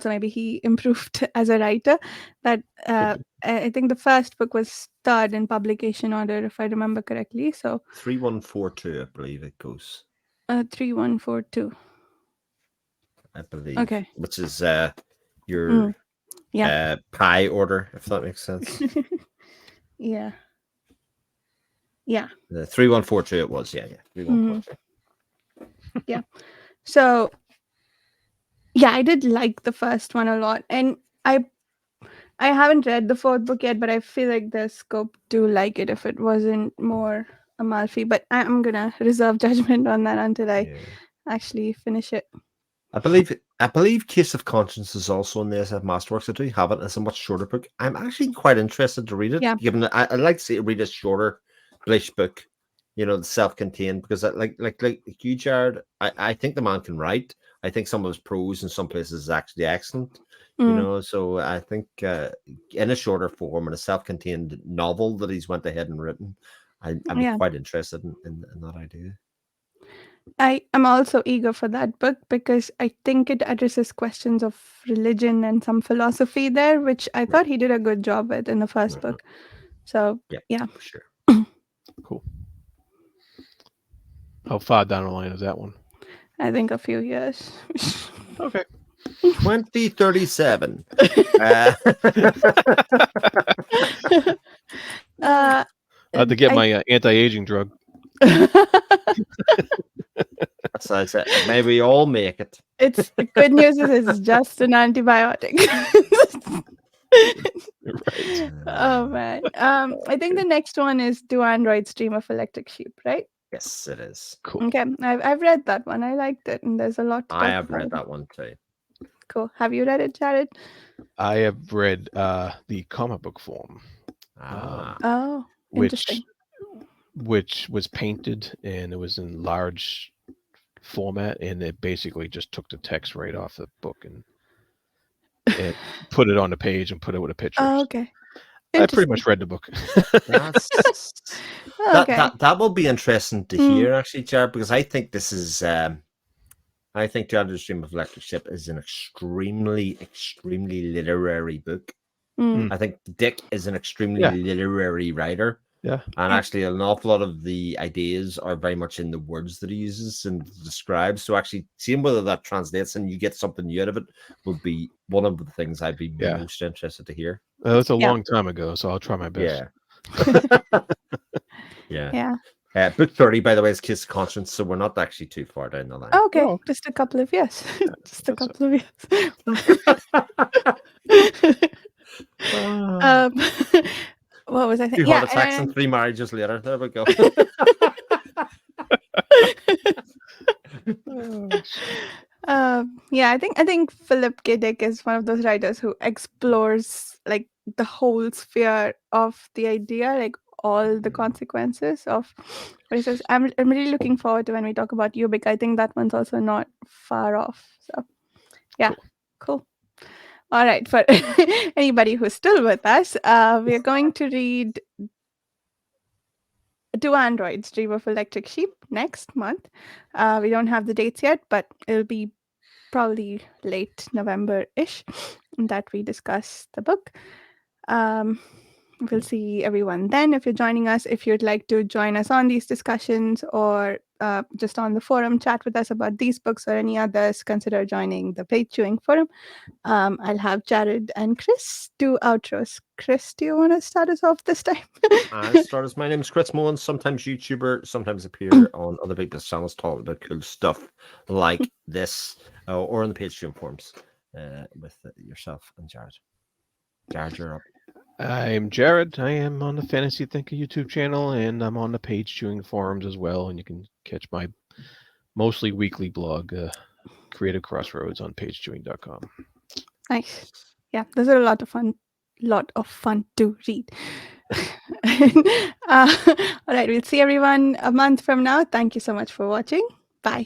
Speaker 1: maybe he improved as a writer. That I think the first book was third in publication order, if I remember correctly. So
Speaker 2: 3142, I believe it goes.
Speaker 1: 3142.
Speaker 2: I believe.
Speaker 1: Okay.
Speaker 2: Which is your pie order, if that makes sense.
Speaker 1: Yeah.
Speaker 2: The 3142 it was, yeah. 3142.
Speaker 1: Yeah. So I did like the first one a lot, and I haven't read the fourth book yet, but I feel like the scope do like it if it wasn't more Amalfi. But I'm gonna reserve judgment on that until I actually finish it.
Speaker 2: I believe Case of Conscience is also in the SF Masterworks. I do have it. It's a much shorter book. I'm actually quite interested to read it.
Speaker 1: Yeah.
Speaker 2: Given that I'd like to read a shorter Blish book, the self-contained, because like you, Jared, I think the man can write. I think some of his prose in some places is actually excellent. So I think in a shorter form and a self-contained novel that he's went ahead and written, I'm quite interested in that idea.
Speaker 1: I am also eager for that book because I think it addresses questions of religion and some philosophy there, which I thought he did a good job with in the first book. So yeah,
Speaker 2: for sure.
Speaker 3: Cool. How far down the line is that one?
Speaker 1: I think a few years.
Speaker 3: Okay.
Speaker 2: 2037.
Speaker 3: I had to get my anti-aging drug.
Speaker 2: So I said, maybe we all make it.
Speaker 1: It's the good news is it's just an antibiotic.
Speaker 3: Right.
Speaker 1: Oh man. I think the next one is Do Androids Dream of Electric Sheep, right?
Speaker 2: Yes, it is.
Speaker 3: Cool.
Speaker 1: Okay. I've read that one. I liked it, and there's a lot to talk
Speaker 2: I have
Speaker 1: about.
Speaker 2: read that one too.
Speaker 1: Cool. Have you read it, Jared?
Speaker 3: I have read the comic book form.
Speaker 1: Oh, interesting.
Speaker 3: Which was painted, and it was in large format, and it basically just took the text right off the book and put it on the page and put it with a picture.
Speaker 1: Oh, okay.
Speaker 3: I pretty much read the book.
Speaker 2: That will be interesting to hear, actually, Jared, because I think this is I think The Android's Dream of Electric Sheep is an extremely, extremely literary book. I think Dick is an extremely literary writer.
Speaker 3: Yeah.
Speaker 2: And
Speaker 1: Yeah.
Speaker 2: actually, an awful lot of the ideas are very much in the words that he uses and describes. So actually, seeing whether that translates and you get something new out of it would be one of the things I'd be
Speaker 3: Yeah.
Speaker 2: most interested to hear.
Speaker 3: Well, it's a
Speaker 1: Yeah.
Speaker 3: long time ago, so I'll try my best.
Speaker 2: Yeah.
Speaker 1: Yeah.
Speaker 2: Book 30, by the way, is Kiss of Conscience, so we're not actually too far down the line.
Speaker 1: Okay,
Speaker 3: Oh,
Speaker 1: just a couple of years. Just a
Speaker 3: that's
Speaker 1: couple of years.
Speaker 2: Ah,
Speaker 1: um, what was I saying?
Speaker 2: Two heart
Speaker 1: Yeah,
Speaker 2: attacks and 3 marriages later. There we go.
Speaker 3: oh, shit.
Speaker 1: yeah, I think Philip K. Dick is one of those writers who explores like the whole sphere of the idea, like all the consequences of what he says. I'm really looking forward to when we talk about Ubik. I think that one's also not far off. So yeah,
Speaker 3: Cool.
Speaker 1: cool. All right, for anybody who's still with us, we are going to read Do Androids Dream of Electric Sheep next month. We don't have the dates yet, but it'll be probably late November-ish that we discuss the book. We'll see everyone then. If you're joining us, if you'd like to join us on these discussions or just on the forum, chat with us about these books or any others, consider joining the Page Chewing Forum. I'll have Jared and Chris do outros. Chris, do you want to start us off this time?
Speaker 2: I'll start as my name is Chris Mullins, sometimes YouTuber, sometimes appear on other people's channels talking about cool stuff like this or on the Page Stream forums with yourself and Jared. Jared, you're up.
Speaker 3: I'm Jared. I am on the Fantasy Thinker YouTube channel, and I'm on the Page Chewing forums as well. And you can catch my mostly weekly blog, Creative Crossroads, on pagechewing.com.
Speaker 1: Nice. Yeah, those are a lot of fun to read. All right, we'll see everyone a month from now. Thank you so much for watching. Bye.